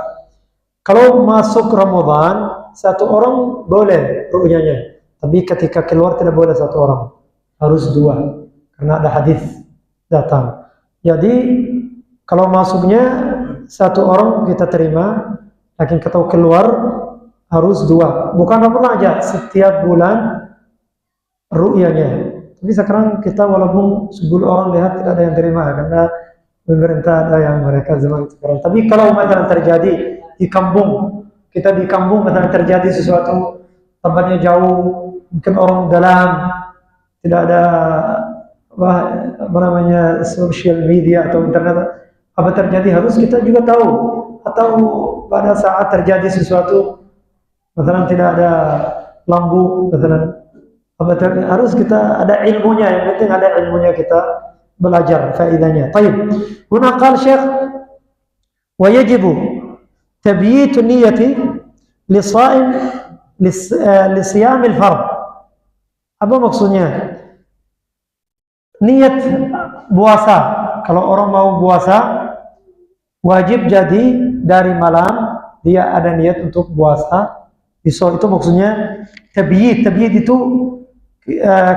Kalau masuk Ramadan, satu orang boleh ru'yanya, tapi ketika keluar tidak boleh satu orang, harus dua, karena ada hadis datang. Jadi kalau masuknya satu orang kita terima, tapi kalau keluar harus dua. Bukan Ramadan aja, setiap bulan ru'yanya. Tapi sekarang kita walaupun 10 orang lihat tidak ada yang terima karena pemerintah ada yang mereka zaman sekarang. Tapi kalau misalnya terjadi di kampung, kita di kampung misalnya terjadi sesuatu tempatnya jauh, mungkin orang dalam, tidak ada apa namanya social media atau internet, apa terjadi harus kita juga tahu. Atau pada saat terjadi sesuatu, misalnya tidak ada lampu, misalnya harus kita ada ilmunya, yang penting ada ilmunya kita belajar faedahnya. Baik. Huna qala Syekh wa yajibu tabyit niyyati li-sha'im li-siyam al-fard. Apa maksudnya? Niat puasa. Kalau orang mau puasa wajib jadi dari malam dia ada niat untuk puasa. Itu maksudnya tabyit. Tabyit itu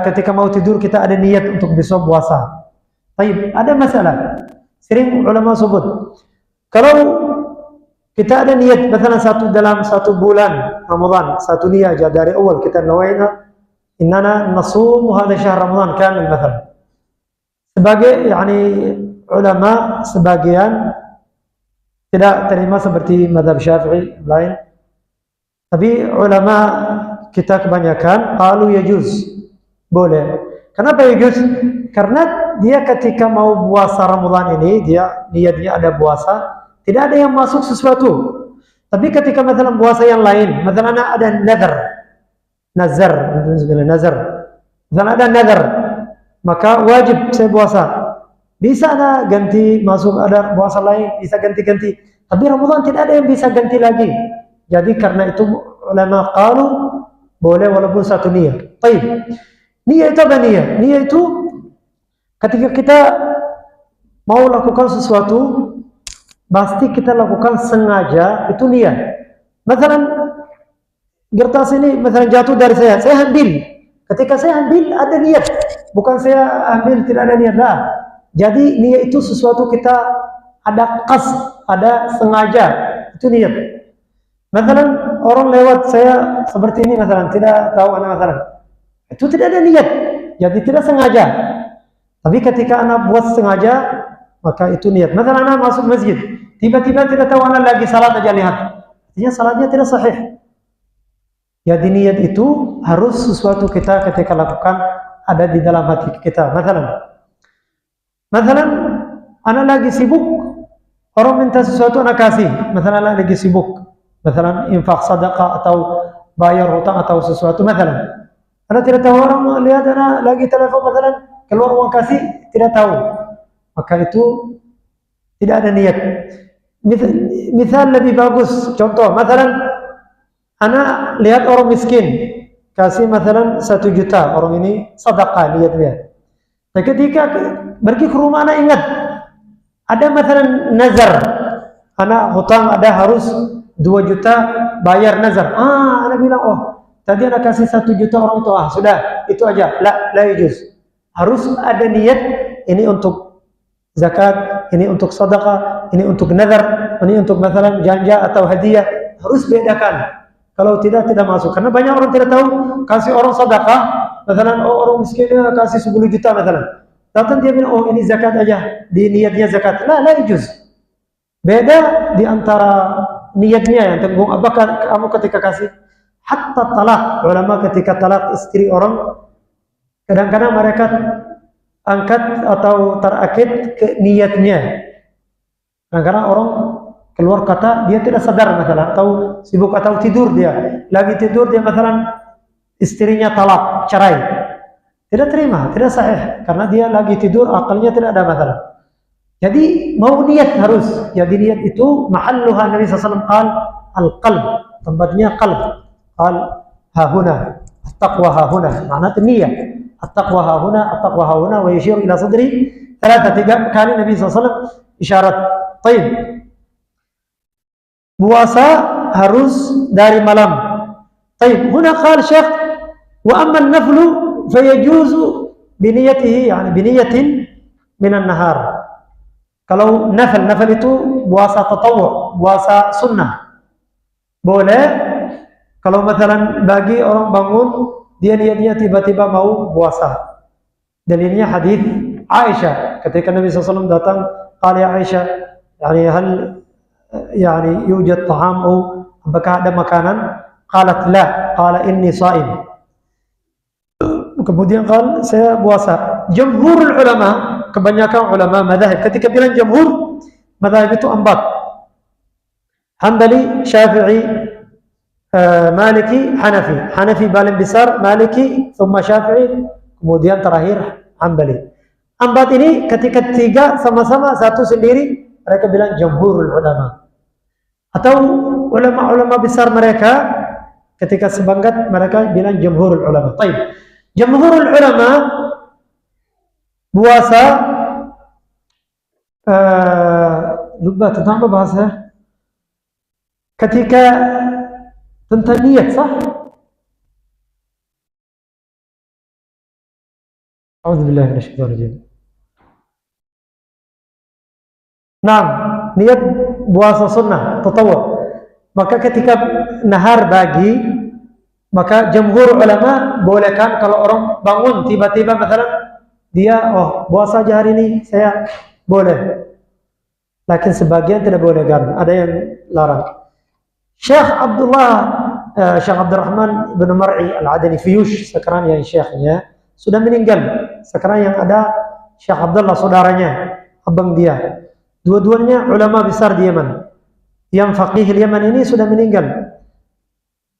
ketika mau tidur kita ada niat untuk besok puasa. Baik, ada masalah. Sering ulama sebut, kalau kita ada niat misalnya dalam satu bulan Ramadan, satu niat aja dari awal kita nawaina innana nasum hadha syahr Ramadan kamil misalnya. Sebagai ulama sebagian tidak terima seperti mazhab Syafi'i lain. Tapi ulama kita kebanyakan qalu yajuz. Boleh. Kenapa yajuz? Karena dia ketika mau puasa Ramadan ini, dia niatnya ada puasa, tidak ada yang masuk sesuatu. Tapi ketika misalnya puasa yang lain, misalnya ada nazar, misalnya ada nazar, maka wajib saya puasa. Bisa ada ganti, masuk ada puasa lain, bisa ganti-ganti. Tapi Ramadan tidak ada yang bisa ganti lagi. Jadi karena itu ulama qalu boleh walaupun satu niat. Baik. Niat itu apa niat? Niat itu ketika kita mau lakukan sesuatu pasti kita lakukan sengaja, itu niat. Misalnya kertas ini misalnya jatuh dari saya ambil. Ketika saya ambil ada niat, bukan saya ambil tidak ada niat lah. Jadi niat itu sesuatu kita ada ada sengaja, itu niat. Misalnya orang lewat saya seperti ini misalnya tidak tahu anak misalnya, itu tidak ada niat, jadi tidak sengaja. Tapi ketika anak buat sengaja, maka itu niat. Misalnya anak masuk masjid, tiba-tiba tidak tahu anak lagi salat aja lihat, artinya salatnya tidak sahih. Jadi niat itu harus sesuatu kita ketika lakukan ada di dalam hati kita. Misalnya anak lagi sibuk, orang minta sesuatu anak kasih. Misalnya anak lagi sibuk, misalnya infak sedekah atau bayar hutang atau sesuatu. Misalnya anak tidak tahu, orang lihat anak lagi telepon, misalnya keluar uang kasih, tidak tahu, maka itu tidak ada niat. Misal lebih bagus, contoh, misalnya anak lihat orang miskin, kasih misalnya 1 juta, orang ini sedekah niatnya. Nah, ketika pergi ke rumah anak ingat, ada misalnya nazar, anak hutang ada harus 2 juta bayar nazar. Anak bilang, oh tadi anak kasih 1 juta orang tua, sudah itu aja, la yujuz. Harus ada niat, ini untuk zakat, ini untuk sedekah, ini untuk nazar, ini untuk misalnya janja atau hadiah. Harus bedakan. Kalau tidak masuk. Karena banyak orang tidak tahu, kasih orang sedekah, misalnya orang miskinnya kasih 10 juta misalnya. Datang dia bilang, oh ini zakat aja, di niatnya zakat. La yujuz. Beda di antara niatnya yang tanggung. Apakah kamu ketika kasih hatta talak, ulama ketika talak istri orang Kadang-kadang mereka angkat atau terakid ke niatnya. Kadang-kadang orang keluar kata dia tidak sadar masalah, atau sibuk atau tidur dia. Lagi tidur dia masalah istrinya talak, cerai. Tidak terima, tidak sahih. Karena dia lagi tidur, akalnya tidak ada masalah. Jadi mau niat harus. Jadi niat itu mahalluha Nabi SAW qal al-qalb. Tempatnya qalb. Qal hahuna. At-taqwa hahuna. Maknanya niat. At-taqwa hahuna, at-taqwa hahuna. Wa yashir ila sadri. 3 kali Nabi SAW isyarat. Taib. Puasa harus dari malam. Taib. Huna qal syekh. Wa amma an-naflu fayajuzu biniyatihi. Yani biniyatin minan nahar. Kalau nafal itu puasa tatawwu, puasa sunnah. Boleh kalau misalnya bagi orang bangun dia niatnya tiba-tiba mau puasa. Dalilnya hadis Aisyah ketika Nabi SAW datang, qala ya Aisyah, yani hal yani yujad ta'am atau apakah ada makanan? Qalat la, qala inni sha'im. Kemudian qala saya puasa. Jumhurul ulama, kebanyakan ulama mazhab ketika bilang jumhur mazhab itu 4. Hanbali, Syafi'i, Maliki, Hanafi. Hanafi paling besar, Maliki, thumma Syafi'i, kemudian terakhir Hanbali. 4 ini ketika 3 sama-sama, satu sendiri, mereka bilang jumhurul ulama. Atau ulama-ulama besar mereka ketika sebanggat mereka bilang jumhurul ulama. Baik. Jumhurul ulama puasa lupa tentang apa bahasa ketika tentang niat, sah? A'udzubillahi minasyaitonir rajim. Nah, niat puasa sunnah tatawwu. Maka ketika nahar pagi, maka jumhur ulama bolehkan kalau orang bangun tiba-tiba misalnya dia puasa aja hari ini, saya boleh. Lakin sebagian tidak boleh kan, ada yang larang. Syekh Abdurrahman bin Mar'i Al-Adani Fiyush, sekarang yang syekhnya sudah meninggal. Sekarang yang ada Syekh Abdullah saudaranya, abang dia. Dua-duanya ulama besar di Yaman. Yang faqih Yaman ini sudah meninggal.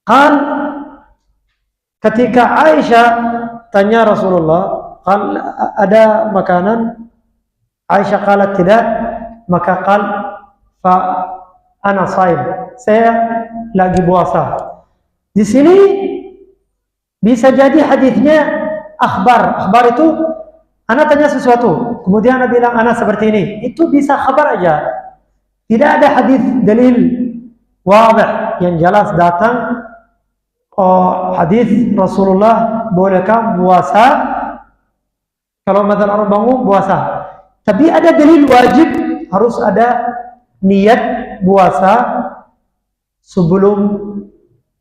Kan ketika Aisyah tanya Rasulullah, "Qal ada makanan?" Aisyah qalat tidak, maka qal fa ana shaim. Saya lagi puasa. Di sini bisa jadi hadisnya akhbar. Akhbar itu ana tanya sesuatu, kemudian ana bilang ana seperti ini. Itu bisa khabar aja. Tidak ada hadis dalil wadih yang jelas datang hadis Rasulullah bolehkah puasa kalau masalah orang bangun puasa. Tapi ada dalil wajib harus ada niat puasa sebelum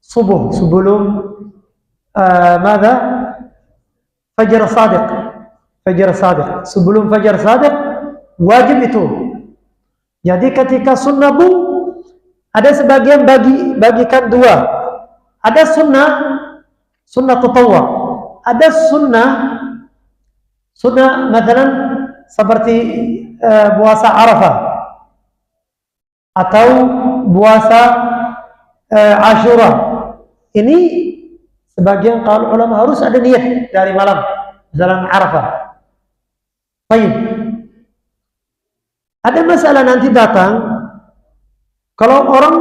subuh, sebelum fajar sadiq. Fajar sadiq. Sebelum fajar sadiq wajib itu. Jadi ketika sunnah ada sebagian bagikan 2. Ada sunnah tatawwu. Ada sunnah misalnya seperti puasa Arafah atau puasa Ashura. Ini sebagian kalau ulama harus ada niat dari malam dalam Arafah. Baik. Ada masalah nanti datang kalau orang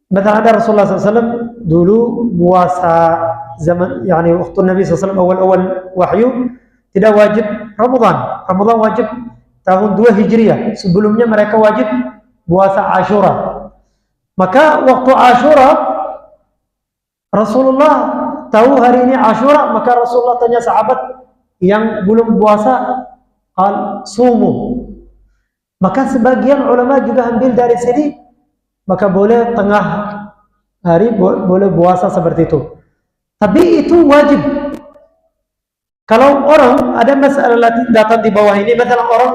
misalnya ada Rasulullah SAW dulu puasa zaman yani waktu Nabi SAW awal-awal wahyu tidak wajib Ramadan. Ramadan wajib tahun 2 Hijriah. Sebelumnya mereka wajib puasa Ashura. Maka waktu Ashura Rasulullah tahu hari ini Ashura, maka Rasulullah tanya sahabat yang belum puasa, qal sumu. Maka sebagian ulama juga ambil dari sini, maka boleh tengah hari boleh puasa seperti itu. Tapi itu wajib. Kalau orang ada masalah datang di bawah ini, misalnya orang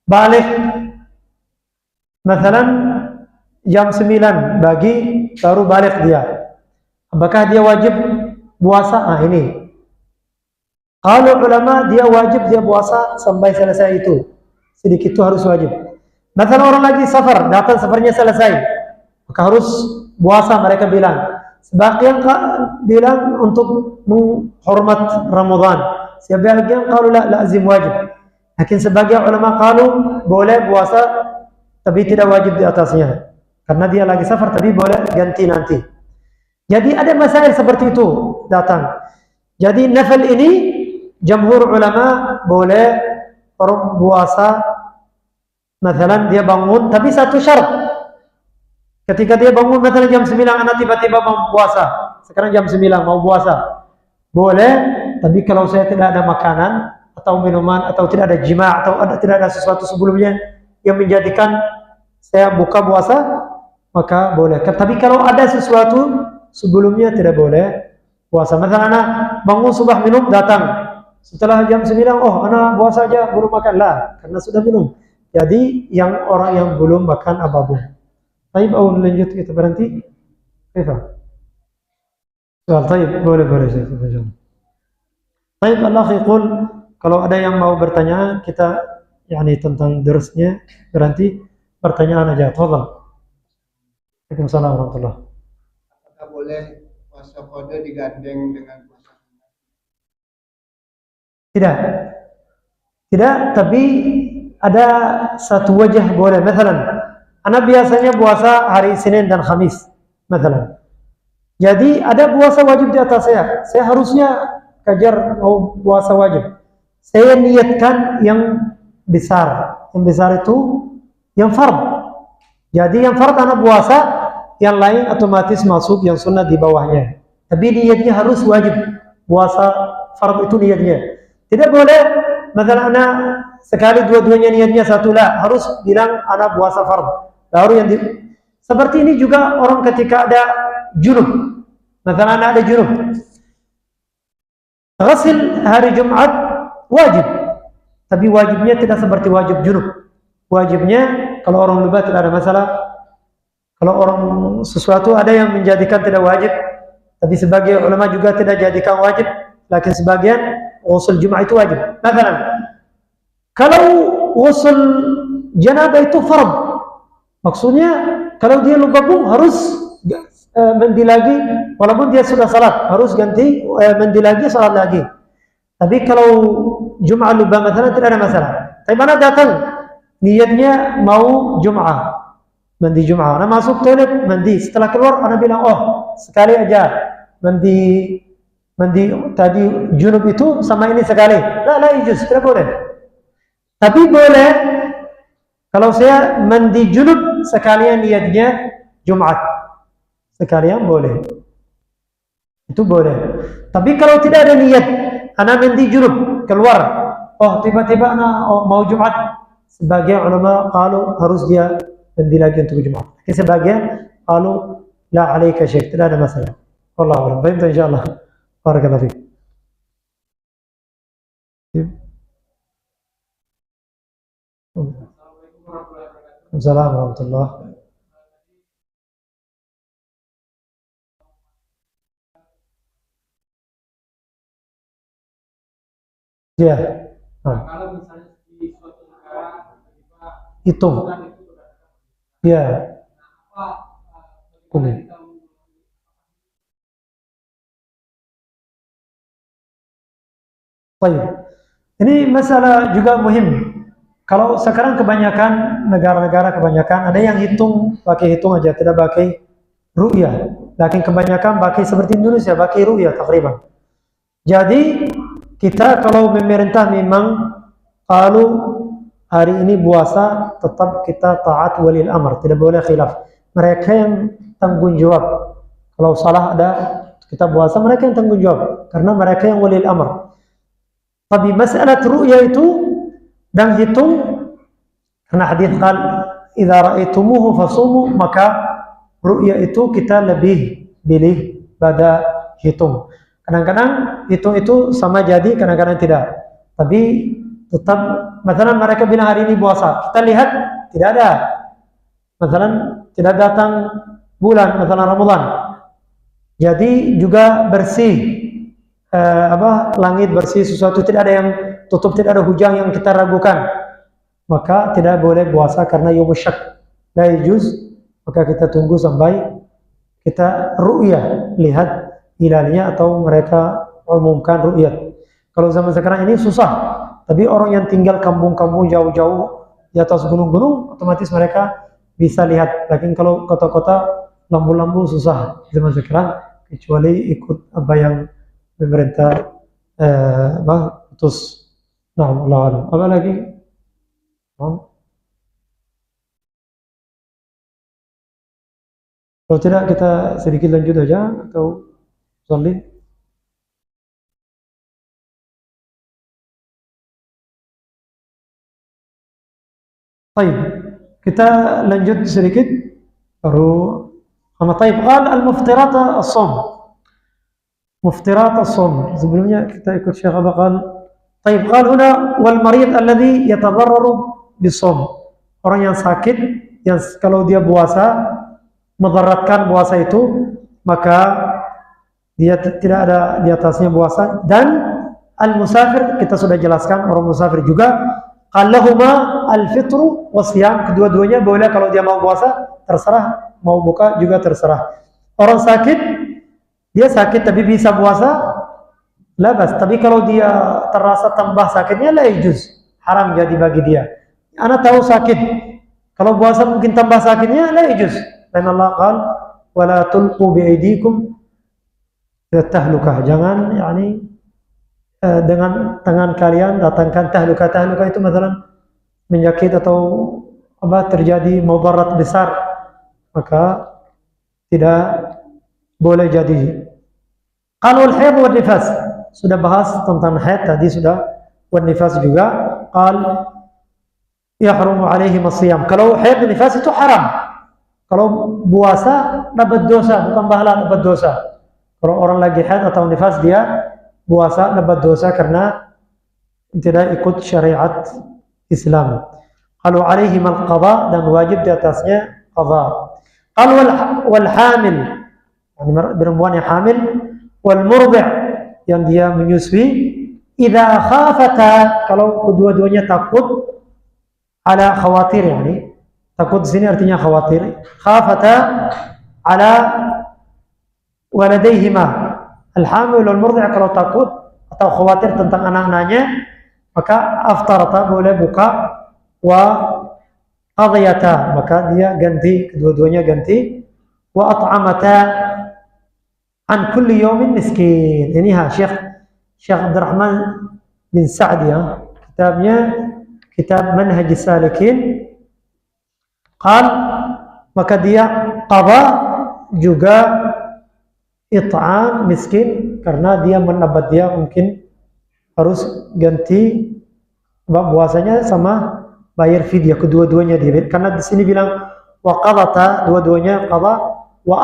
balik, misalnya jam 9 pagi baru balik dia. Apakah dia wajib puasa? Ini Kalau ulama dia wajib dia puasa sampai selesai itu. Sedikit itu harus wajib. Misalnya orang lagi safar, datang safarnya selesai, maka harus puasa mereka bilang. Sebagian bilang untuk menghormat Ramadan. Sebagian kalau lazim wajib. Lakin sebagian ulama kalau boleh puasa tapi tidak wajib di atasnya. Karena dia lagi safar tapi boleh ganti nanti. Jadi ada masalah seperti itu datang. Jadi nafil ini jamhur ulama boleh orang puasa. Misalnya dia bangun tapi satu syarat. Ketika dia bangun misalnya jam 9 anak tiba-tiba mau puasa. Sekarang jam 9 mau puasa. Boleh, tapi kalau saya tidak ada makanan atau minuman atau tidak ada jima atau tidak ada sesuatu sebelumnya yang menjadikan saya buka puasa, maka boleh. Tapi kalau ada sesuatu sebelumnya tidak boleh puasa. Misalnya anak bangun subuh minum datang. Setelah jam 9, oh anak puasa aja belum makan lah karena sudah minum. Jadi yang orang yang belum makan apapun. Baik, awal lanjut kita berhenti. Kaifa? Soal, baik, boleh saya. Baik, Allah yaqul, kalau ada yang mau bertanya, kita yakni tentang derasnya berhenti pertanyaan aja. Tafadhal. Waalaikumsalam warahmatullahi. Apakah boleh puasa qada digandeng dengan puasa sunnah? Tidak, tapi ada satu wajah boleh. Misalnya anak biasanya puasa hari Senin dan Khamis, misalnya. Jadi ada puasa wajib di atas saya. Saya harusnya kejar mau puasa wajib. Saya niatkan yang besar. Yang besar itu yang fard. Jadi yang fard anak puasa, yang lain otomatis masuk yang sunnah di bawahnya. Tapi niatnya harus wajib. Puasa fard itu niatnya. Tidak boleh, misalnya anak sekali dua-duanya niatnya satu lah. Harus bilang anak puasa fard. Baru yang seperti ini juga orang ketika ada junub. Misalnya anak ada junub. Ghasil hari Jumat wajib. Tapi wajibnya tidak seperti wajib junub. Wajibnya kalau orang lupa tidak ada masalah. Kalau orang sesuatu ada yang menjadikan tidak wajib. Tapi sebagian ulama juga tidak jadikan wajib. Lakin sebagian ghusl Jumat itu wajib. Misalnya kalau ghusl janabah itu fard. Maksudnya kalau dia lupa pun harus mandi lagi, walaupun dia sudah salat harus ganti mandi lagi, salat lagi. Tapi kalau Jum'ah lupa misalnya tidak ada masalah. Tapi mana datang niatnya mau Jum'ah, mandi Jum'ah. Anak masuk toilet mandi, setelah keluar anak bilang oh sekali aja mandi tadi junub itu sama ini sekali. Lah ijuz tidak boleh. Tapi boleh kalau saya mandi junub sekalian niatnya Jumat. Sekalian boleh. Itu boleh. Tapi kalau tidak ada niat, anak mandi junub keluar. Oh, tiba-tiba anak mau Jumat. Sebagian ulama kalau harus dia mandi lagi untuk Jumat. Sebagian kalau la alaika syekh, tidak ada masalah. Wallahu a'lam. Baik, insyaallah. Barakallahu fiik. Assalamualaikum warahmatullahi wabarakatuh. Ya. Kalau misalnya di suatu negara Hitung. Ya. Kulit. Baik. Ini masalah juga muhim. Kalau sekarang kebanyakan negara-negara kebanyakan ada yang hitung pakai hitung aja, tidak pakai ru'yah. Lakin kebanyakan pakai seperti Indonesia pakai ru'yah takriban. Jadi kita kalau pemerintah memang kalau hari ini puasa tetap kita taat walil amr, tidak boleh khilaf. Mereka yang tanggung jawab. Kalau salah ada kita puasa, mereka yang tanggung jawab karena mereka yang walil amr. Tapi masalah ru'yah itu dan hitung karena hadis qal idza ra'aitumuhu fasumu, maka ru'yah itu kita lebih pilih pada hitung. Kadang-kadang hitung itu sama jadi, kadang-kadang tidak. Tapi tetap misalnya mereka bilang hari ini puasa, kita lihat tidak ada. Misalnya tidak datang bulan misalnya Ramadan. Jadi juga bersih langit bersih, sesuatu tidak ada yang tutup, tidak ada hujan yang kita ragukan, maka tidak boleh puasa karena yaumul syak, la yajuz. Maka kita tunggu sampai kita ru'yah, lihat hilalnya atau mereka umumkan ru'yah. Kalau zaman sekarang ini susah, tapi orang yang tinggal kampung-kampung jauh-jauh di atas gunung-gunung, otomatis mereka bisa lihat. Lakin kalau kota-kota, lampu-lampu susah zaman sekarang, kecuali ikut apa yang pemerintah putus. Nah, Allah alam. Apa lagi? Kalau tidak kita sedikit lanjut aja atau salin. Baik, kita lanjut sedikit baru. Taib qal al-muftirat as-shaum. Muftirat as-shaum. Sebelumnya kita ikut Syekh Abaqal. Taib qal huna wal marid alladhi yatadarraru bis-shaum. Orang yang sakit yang kalau dia puasa medaratkan puasa itu, maka dia tidak ada di atasnya puasa. Dan al-musafir, kita sudah jelaskan, orang musafir juga qallahuma al-fitru wasyam, kedua-duanya boleh. Kalau dia mau puasa terserah, mau buka juga terserah. Orang sakit, dia sakit tapi bisa puasa, labas. Tapi kalau dia terasa tambah sakitnya, la yajuz, haram jadi bagi dia. Ana tahu sakit, kalau puasa mungkin tambah sakitnya, la yajuz. Dan Allah qala wala tulqu bi aydikum tahlukah, jangan dengan tangan kalian datangkan tahluka. Tahluka itu misalnya menyakit atau terjadi mudarat besar, maka tidak boleh jadi. Kalau al-haid wa nifas, sudah bahas tentang haid tadi sudah, wa nifas juga. Qal yahrumu alaihi as-siyam. Kalau haid dan nifas itu haram. Kalau puasa dapat dosa, bukan pahala, dapat dosa. Kalau orang lagi haid atau nifas, dia puasa dapat dosa karena tidak ikut syariat Islam. Kalau alaihi al-qadha, dan wajib di atasnya qadha. Kalau wal hamil, perempuan yang hamil, wal murdi' yang dia menyusui, idza khafata, kalau kedua-duanya takut, ala khawatir, takut di sini artinya khawatir. Khafata ala waladaihima, al-hamil wal murdi' kalau takut atau khawatir tentang anak-anaknya, maka aftarata, boleh buka, wa qadiyata, maka dia ganti, kedua-duanya ganti, wa at'amata an kulli yawmin miskin. Ini Syekh Abdurrahman bin Sa'd, kitabnya kitab Manhaj Salikin. Qal, maka dia qada juga it'am miskin, karena dia menabat, dia mungkin harus ganti puasanya sama bayar fidyah, kedua-duanya dia. Karena di sini bilang wa qadata, dua-duanya qada, wa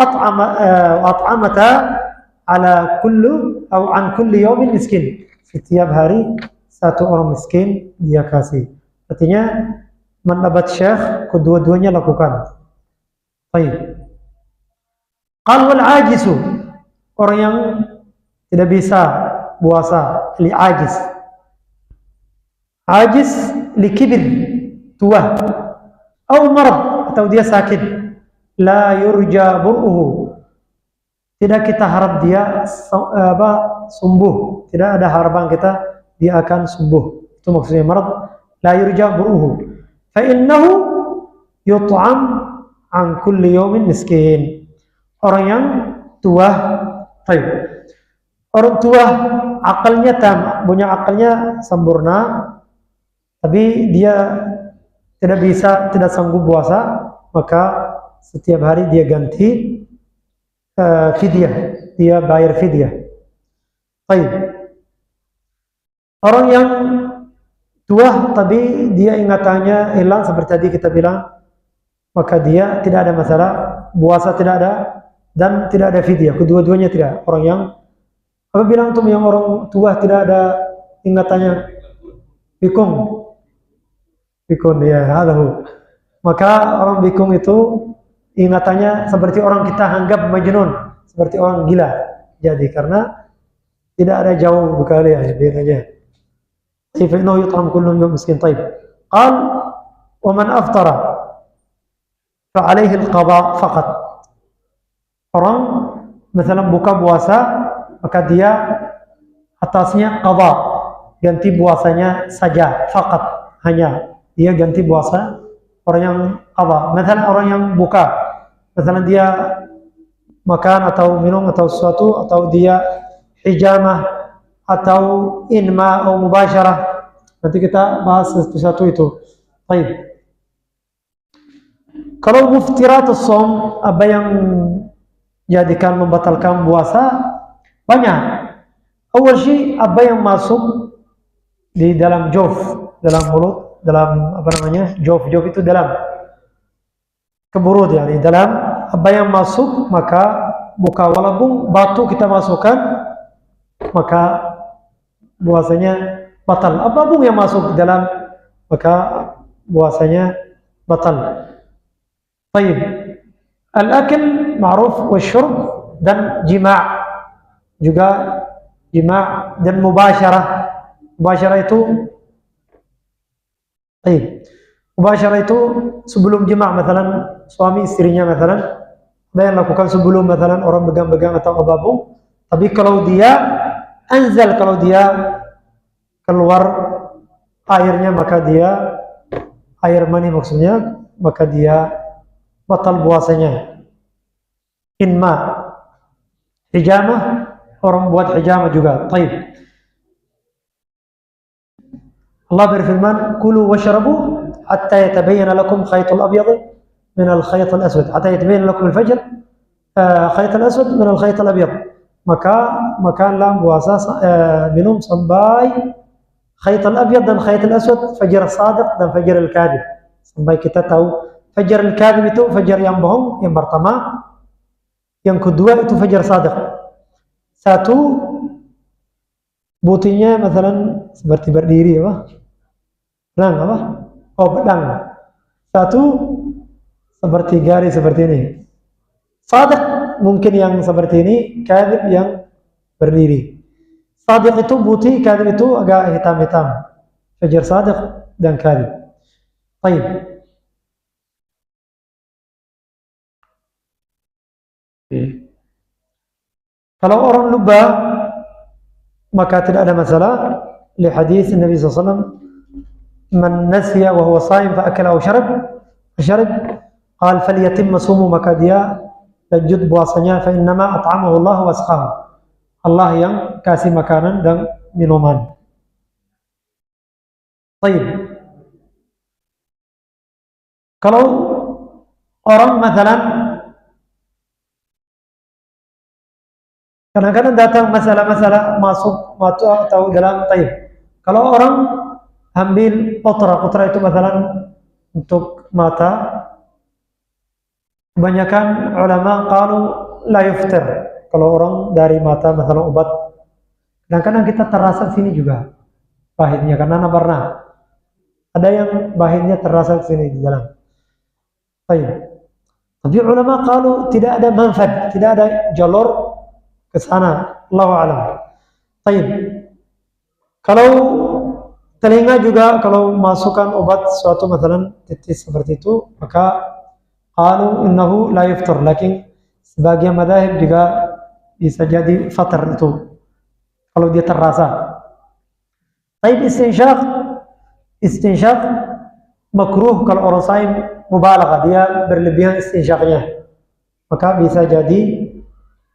at'amata ala kullu atau an kulli yawmin miskin, setiap hari satu orang miskin dia kasih. Artinya menabat syekh, kedua-duanya lakukan. Baik. Qal wal ajizu, orang yang tidak bisa puasa, li ajiz. Ajiz li kibir, tua, atau marad, atau dia sakit, la yurja bur'uhu, tidak kita harap dia sembuh, tidak ada harapan kita dia akan sembuh. Itu maksudnya marad, la yurja bur'uhu. Fa innahu yut'am an kulli yawmin miskin. Orang yang tua, orang tua akalnya punya akalnya sempurna, tapi dia tidak sanggup puasa, maka setiap hari dia ganti fidyah, dia bayar fidyah. Baik. Orang yang tua tapi dia ingatannya hilang, seperti tadi kita bilang, maka dia tidak ada masalah, puasa tidak ada dan tidak ada fidyah, kedua-duanya tidak. Orang yang apa bilang tuh, yang orang tua tidak ada ingatannya, bikung ya, hadahu. Maka orang bikung itu ingatannya seperti orang kita anggap majnun, seperti orang gila. Jadi karena tidak ada jauh berkali ya, biar aja. Fa innahu yut'am kullu yawm miskin. Taib. Qal wa man aftara fa alaihi al-qada faqat. Orang misalnya buka puasa, maka dia atasnya qada, ganti puasanya saja, faqat, hanya dia ganti puasa orang yang qada. Misalnya orang yang buka, misalnya dia makan atau minum atau sesuatu, atau dia hijamah atau inma atau mubasyarah. Nanti kita bahas satu-satu itu. Baik. Kalau muftiratus shaum, apa yang jadikan membatalkan puasa banyak. Awal syai, apa yang masuk di dalam jof, dalam mulut, dalam apa namanya, jof itu dalam keburut ya, di dalam apa yang masuk maka buka, walaupun batu kita masukkan maka puasanya batal. Apapun yang masuk di dalam maka puasanya batal. Baik. Al-akil ma'ruf wa syurb dan jima' juga, jima' dan mubasyarah. Mubasyarah itu mubasyarah itu sebelum jima', misalnya suami istrinya, misalnya ada yang lakukan sebelum, misalnya orang pegang-pegang atau apapun. Tapi kalau dia anzal, kalau dia keluar airnya, maka dia air mani maksudnya, maka dia batal puasanya. Inma, hijamah, orang buat hijamah juga. Taib. Allah berfirman, kulu washrabu hatta yatabayyana lakum khaytul abyad min al-khaytul aswad, hatta yatabayyana lakum al-fajr khaytul aswad min al-khaytul abyad. Maka makanlah puasa minum sampai khaytul abyad dan khaytul aswad, fajar sadiq dan fajar al-kadhib. Sampai kita tahu fajar al-kadhib itu fajar yang bohong, yang pertama. Yang kedua itu fajar sadiq. Satu buktinya misalnya seperti berdiri apa? Pedang apa? Oh, pedang. Satu seperti garis seperti ini. Sadiq mungkin yang seperti ini, kadhib yang berdiri. Sadiq itu putih, kadhib itu agak hitam-hitam. Fajar sadiq dan kadhib. Baik. Kalau orang lupa maka tidak ada masalah. Li hadis Nabi SAW, man nasiya wa huwa shaim fa akala aw syarab qal falyatimma sumu, maka dia lanjut puasanya, fa innama at'amahu Allah wa asqahu, Allah yang kasih makanan dan minuman. Baik. Kalau orang misalnya kadang-kadang datang masalah-masalah masuk atau dalam taib. Kalau orang ambil kotoran itu misalnya untuk mata, kebanyakan ulama kalau la yuftir. Kalau orang dari mata misalnya obat, kadang-kadang kita terasa sini juga pahitnya, karena pernah ada yang pahitnya terasa sini di dalam. Taib. Tapi ulama kalau tidak ada manfaat, tidak ada jalur ke sana, Allahu a'lam. Baik. Kalau telinga juga, kalau masukkan obat suatu misalnya titis seperti itu, maka qalu innahu la yuftir, lakin sebagian mazhab juga bisa jadi fatar itu kalau dia terasa. Baik. Istinsyaq makruh kalau orang saim mubalaghah, dia berlebihan istinsyaqnya, maka bisa jadi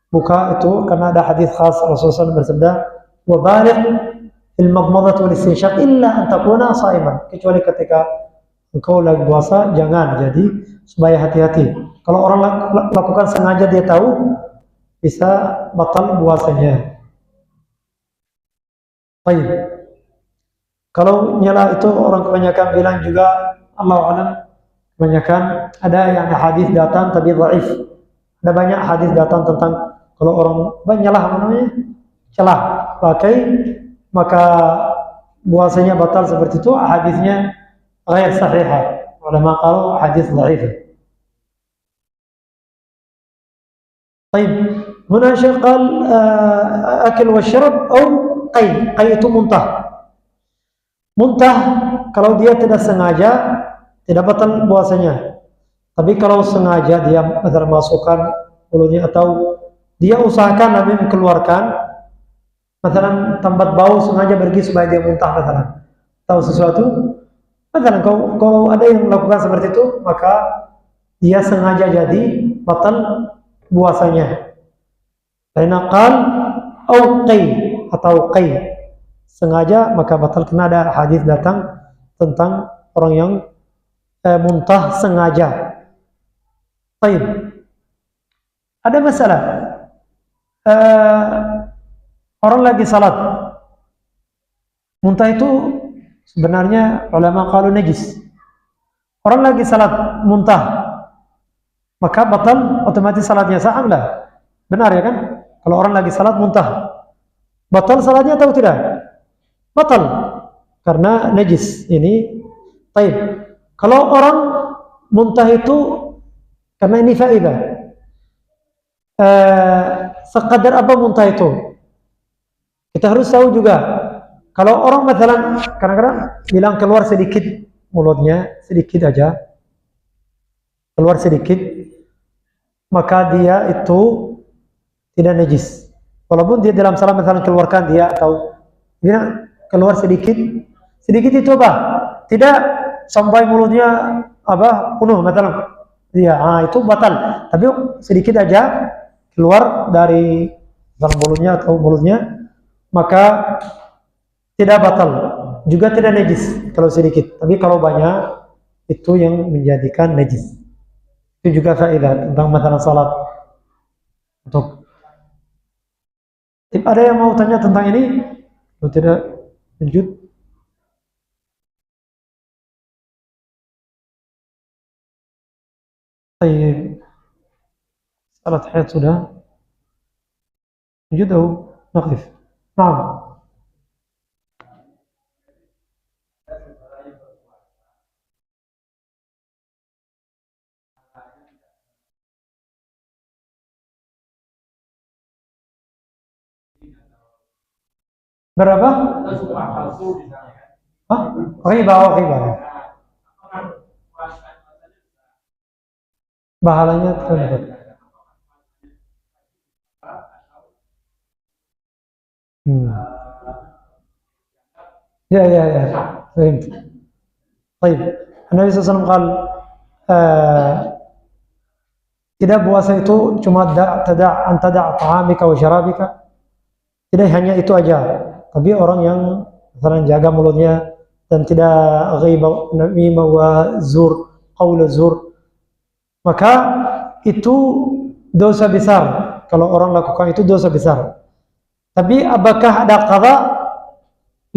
buka itu, karena ada hadis khas Rasulullah SAW bersabda, wa baligh fil madmadah wal istinsyaq illa an takuna shaiman, kecuali ketika engkau lagi puasa jangan, jadi supaya hati-hati. Kalau orang lakukan sengaja, dia tahu bisa batal puasanya. Baik. Kalau nyala itu orang kebanyakan bilang juga, Allahu a'lam, kebanyakan ada yang hadis datang tapi dhaif. Ada banyak hadis datang tentang kalau orang banyalah namanya celah pakai, maka puasanya batal seperti itu. Hadisnya ghair sahihah, ulama kalau hadis dhaif. Baik. Huna Syekh qal akil wa syarab atau qai. Qai itu muntah. Muntah kalau dia tidak sengaja tidak batal puasanya. Tapi kalau sengaja dia masukkan mulutnya atau dia usahakan Nabi mengeluarkan, misalnya tempat bau sengaja pergi supaya dia muntah misalnya. Tahu sesuatu? Misalnya kalau ada yang melakukan seperti itu, maka dia sengaja jadi batal puasanya. Karena qal au qai atau qai. Sengaja maka batal, karena ada hadis datang tentang orang yang muntah sengaja. Baik. Ada masalah. Orang lagi salat. Muntah itu sebenarnya ulama qalu najis. Orang lagi salat muntah, maka batal otomatis salatnya, sah enggak? Benar ya kan? Kalau orang lagi salat muntah, batal salatnya atau tidak? Batal. Karena najis ini. Baik. Kalau orang muntah itu karena ini faedah. Sekadar apa muntah itu? Kita harus tahu juga. Kalau orang misalnya kadang-kadang bilang keluar sedikit mulutnya, sedikit aja, keluar sedikit, maka dia itu tidak najis. Walaupun dia dalam salat misalnya keluarkan dia atau dia keluar sedikit, sedikit itu apa? Tidak sampai mulutnya apa penuh misalnya. Ya, itu batal. Tapi sedikit aja keluar dari dalam mulutnya, maka tidak batal. Juga tidak najis kalau sedikit. Tapi kalau banyak, itu yang menjadikan najis. Itu juga faedah tentang masalah salat. Untuk ada yang mau tanya tentang ini? Kalau tidak, lanjut. Baik. Salat haid sudah. Lanjut atau naqif? Naam. Berapa? Hah? Riba. Pahalanya terdapat. Ya. Baik. Baik. Nabi SAW qal tidak puasa itu cuma tada' ta'amika wa syarabika. Tidak hanya itu aja. Tapi orang yang misalnya jaga mulutnya dan tidak ghibah, namimah wa zur, qaul zur, maka itu dosa besar. Kalau orang lakukan itu dosa besar. Tapi apakah ada qadha?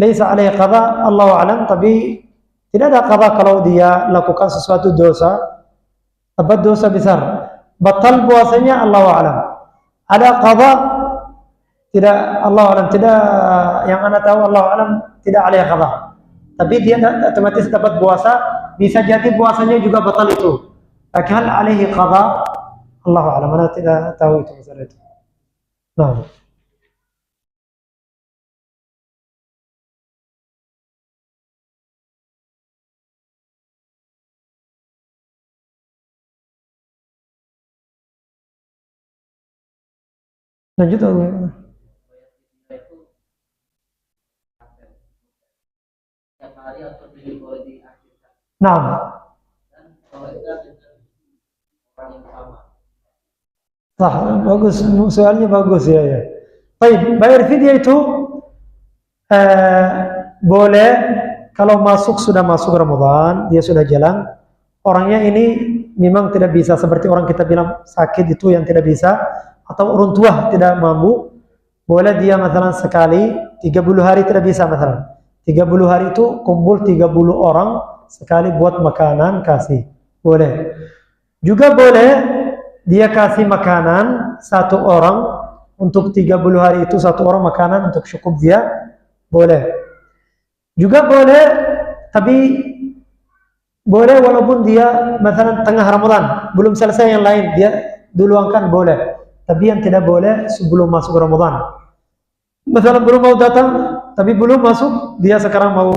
Laisa alaihi qadha, Allahu a'lam. Tapi tidak ada qadha kalau dia lakukan sesuatu dosa, apa dosa besar. Batal puasanya, Allahu a'lam. Ada qadha? Tidak, Allahu a'lam. Tidak, yang anda tahu Allahu a'lam tidak alaihi qadha. Tapi dia otomatis dapat puasa, bisa jadi puasanya juga batal itu. Akan alaihi qadha, Allahu a'lam. Anda tidak tahu itu masalah itu. Nah. Lanjut atau nah, bagus, soalnya bagus ya. Baik, bayar fidyah itu boleh kalau sudah masuk Ramadan, dia sudah jalan, orangnya ini memang tidak bisa, seperti orang kita bilang sakit itu yang tidak bisa, atau orang tua tidak mampu, boleh dia misalnya sekali 30 hari tidak bisa misalnya. 30 hari itu kumpul 30 orang sekali buat makanan kasih. Boleh. Juga boleh dia kasih makanan satu orang untuk 30 hari itu, satu orang makanan untuk cukup dia. Boleh. Juga boleh, tapi boleh walaupun dia misalnya tengah Ramadan, belum selesai yang lain, dia duluankan boleh. tapi yang tidak boleh sebelum masuk Ramadan. Misalnya belum mau datang, tapi belum masuk, dia sekarang mau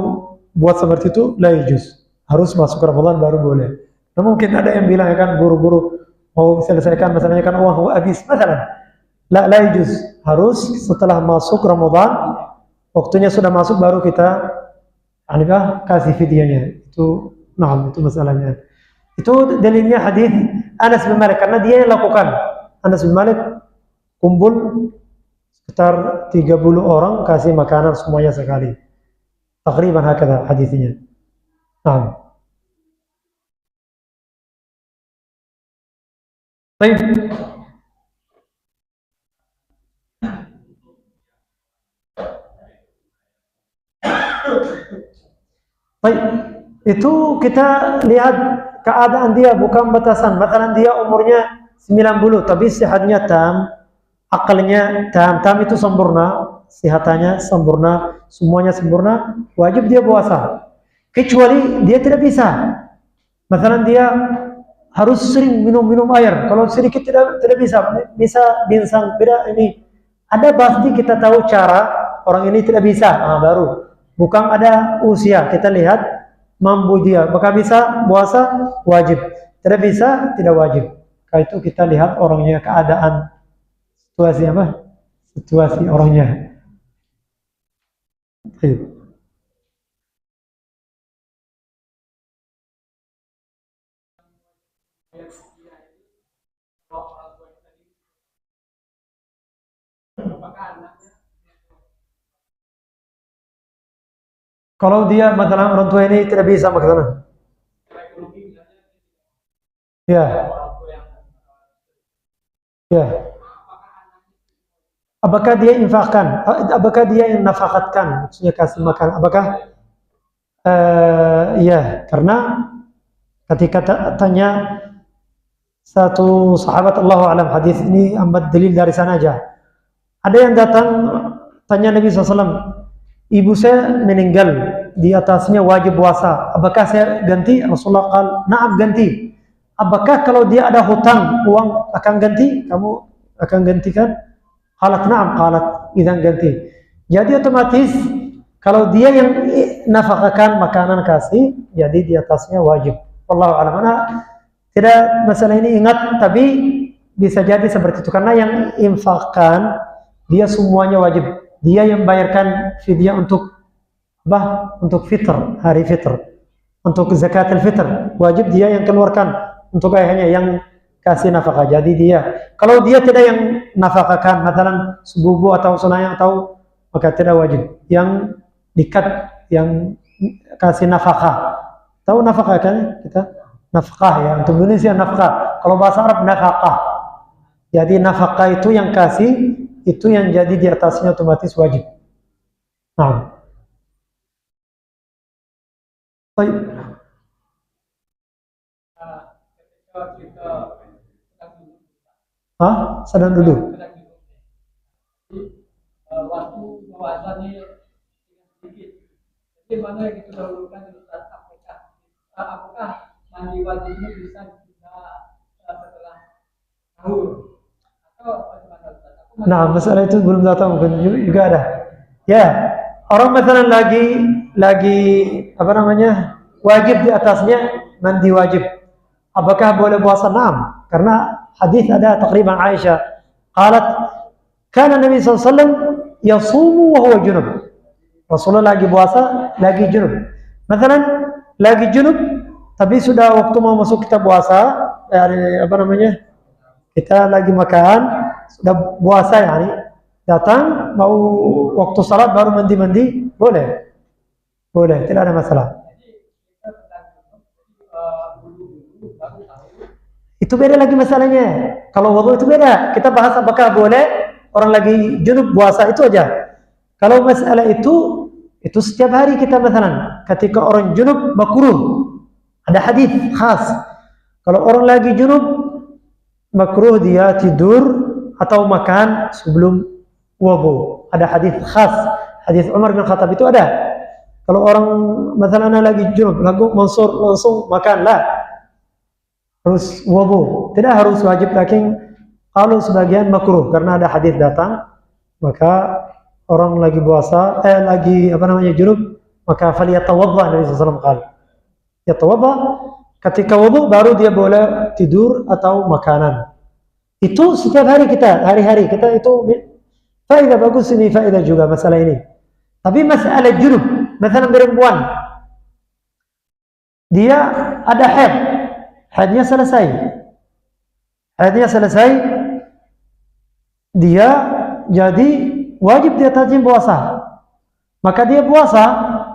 buat seperti itu, la yajuz. Harus masuk Ramadan baru boleh. Nah, mungkin ada yang bilang ya kan buru-buru mau selesaikan, misalnya kan uang habis, misalnya. La yajuz. Harus setelah masuk Ramadan, waktunya sudah masuk baru kita kasih fidyahnya. Itu, nah itu masalahnya. Itu dalilnya hadis Anas bin Malik karena dia yang lakukan. Anas bin Malik kumpul sekitar 30 orang kasih makanan semuanya sekali. Takriban hakada hadisnya. Nah. Baik. Baik. Itu kita lihat keadaan dia bukan batasan. Makanan dia umurnya 90 tapi sehatnya tam, akalnya tam itu sempurna, sehatannya sempurna, semuanya sempurna, wajib dia puasa. Kecuali dia tidak bisa. Misalnya dia harus sering minum air. Kalau sedikit tidak bisa binsang. Tidak ini. Ada pasti kita tahu cara orang ini tidak bisa. Nah, baru. Bukan ada usia. Kita lihat mampu dia. Maka bisa puasa wajib. Tidak bisa tidak wajib. Karena itu kita lihat orangnya keadaan situasi apa? Situasi orangnya. Kalau dia masalah orang tua ini tidak bisa maksudnya. Ya. Ya. Apakah dia infakkan? Apakah dia yang nafakatkan? Maksudnya kasih makan. Apakah? Ya, karena ketika tanya satu sahabat Allahu a'lam, hadis ini ambil dalil dari sana aja. Ada yang datang tanya Nabi SAW, ibu saya meninggal, di atasnya wajib puasa. Apakah saya ganti? Rasulullah qal, na'am ganti. Apakah kalau dia ada hutang uang akan ganti? Kamu akan gantikan? Qalat na'am, qalat idzan ganti. Jadi otomatis kalau dia yang nafkahkan makanan kasih, jadi di atasnya wajib. Wallahu a'lam. Tidak masalah ini ingat, tapi bisa jadi seperti itu karena yang infakkan dia semuanya wajib. Dia yang bayarkan fidyah untuk apa? Untuk fitr, hari fitr. Untuk zakatul fitr, wajib dia yang keluarkan untuk ayahnya yang kasih nafkah. Jadi dia, kalau dia tidak yang nafkahkan, misalnya sebubu atau sunayang atau maka tidak wajib. Yang dikat, yang kasih nafkah. Tahu nafkah kan kita? Nafkah ya, untuk Indonesia nafkah. Kalau bahasa Arab nafkah. Jadi nafkah itu yang kasih, itu yang jadi di atasnya otomatis wajib. Nah. Baik. Sedang duduk. Waktu puasanya sedikit. Jadi mana yang kita dahulukan apakah mandi wajib ini bisa setelah sahur atau bagaimana? Nah, masalah itu belum datang mungkin juga ada. Ya, orang misalnya lagi apa namanya? Wajib di atasnya mandi wajib. Apakah boleh puasa? Naam. Karena hadis ada takriban Aisyah qalat kana Nabi sallallahu alaihi wasallam yasumu wa huwa junub. Rasulullah lagi puasa, lagi junub. Misalnya lagi junub tapi sudah waktu mau masuk kita puasa, apa namanya? Kita lagi makan, sudah puasa yani. Datang mau waktu salat baru mandi, boleh. Boleh, tidak ada masalah. Itu beda lagi masalahnya. Kalau wudu itu beda. Kita bahas apakah boleh orang lagi junub puasa itu aja. Kalau masalah itu setiap hari kita misalnya ketika orang junub makruh. Ada hadis khas. Kalau orang lagi junub makruh dia tidur atau makan sebelum wudu. Ada hadis khas. Hadis Umar bin Khattab itu ada. Kalau orang misalnya lagi junub, langsung makanlah. Harus wudu. Tidak harus wajib, lakin Kalau sebagian makruh karena ada hadis datang, maka orang lagi puasa, lagi junub, maka faliyatawadda, Nabi SAW kata. Yatawadda, ketika wudu baru dia boleh tidur atau makanan. Itu setiap hari kita, hari-hari kita itu faedah bagus ini, faedah juga masalah ini. Tapi masalah junub, misalnya perempuan, dia ada haidnya selesai, dia jadi wajib dia tajim puasa. Maka dia puasa,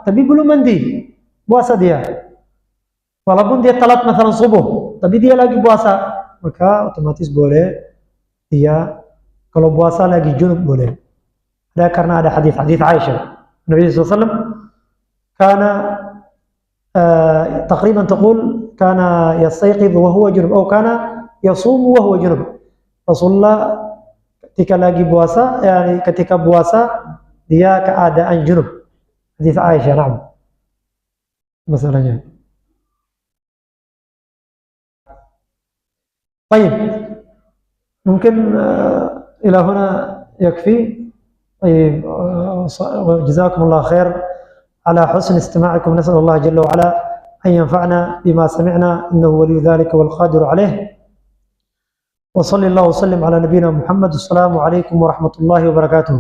tapi belum mandi, puasa dia. Walaupun dia telat masalah subuh, tapi dia lagi puasa, maka otomatis boleh dia kalau puasa lagi junub boleh. Karena ada hadis Aisyah. Nabi SAW karena تقريبا تقول كان يستيقظ وهو جنب أو كان يصوم وهو جنب. Rasulullah ketika lagi puasa, ketika puasa dia keadaan junub. Hadis Aisyah, na'am. Masalahnya. طيب ممكن إلى هنا يكفي. طيب جزاكم الله خير على حسن استماعكم. نسأل الله جل وعلا أن ينفعنا بما سمعنا إنه ولي ذلك والقادر عليه. وصلى الله وسلم على نبينا محمد. السلام عليكم ورحمة الله وبركاته.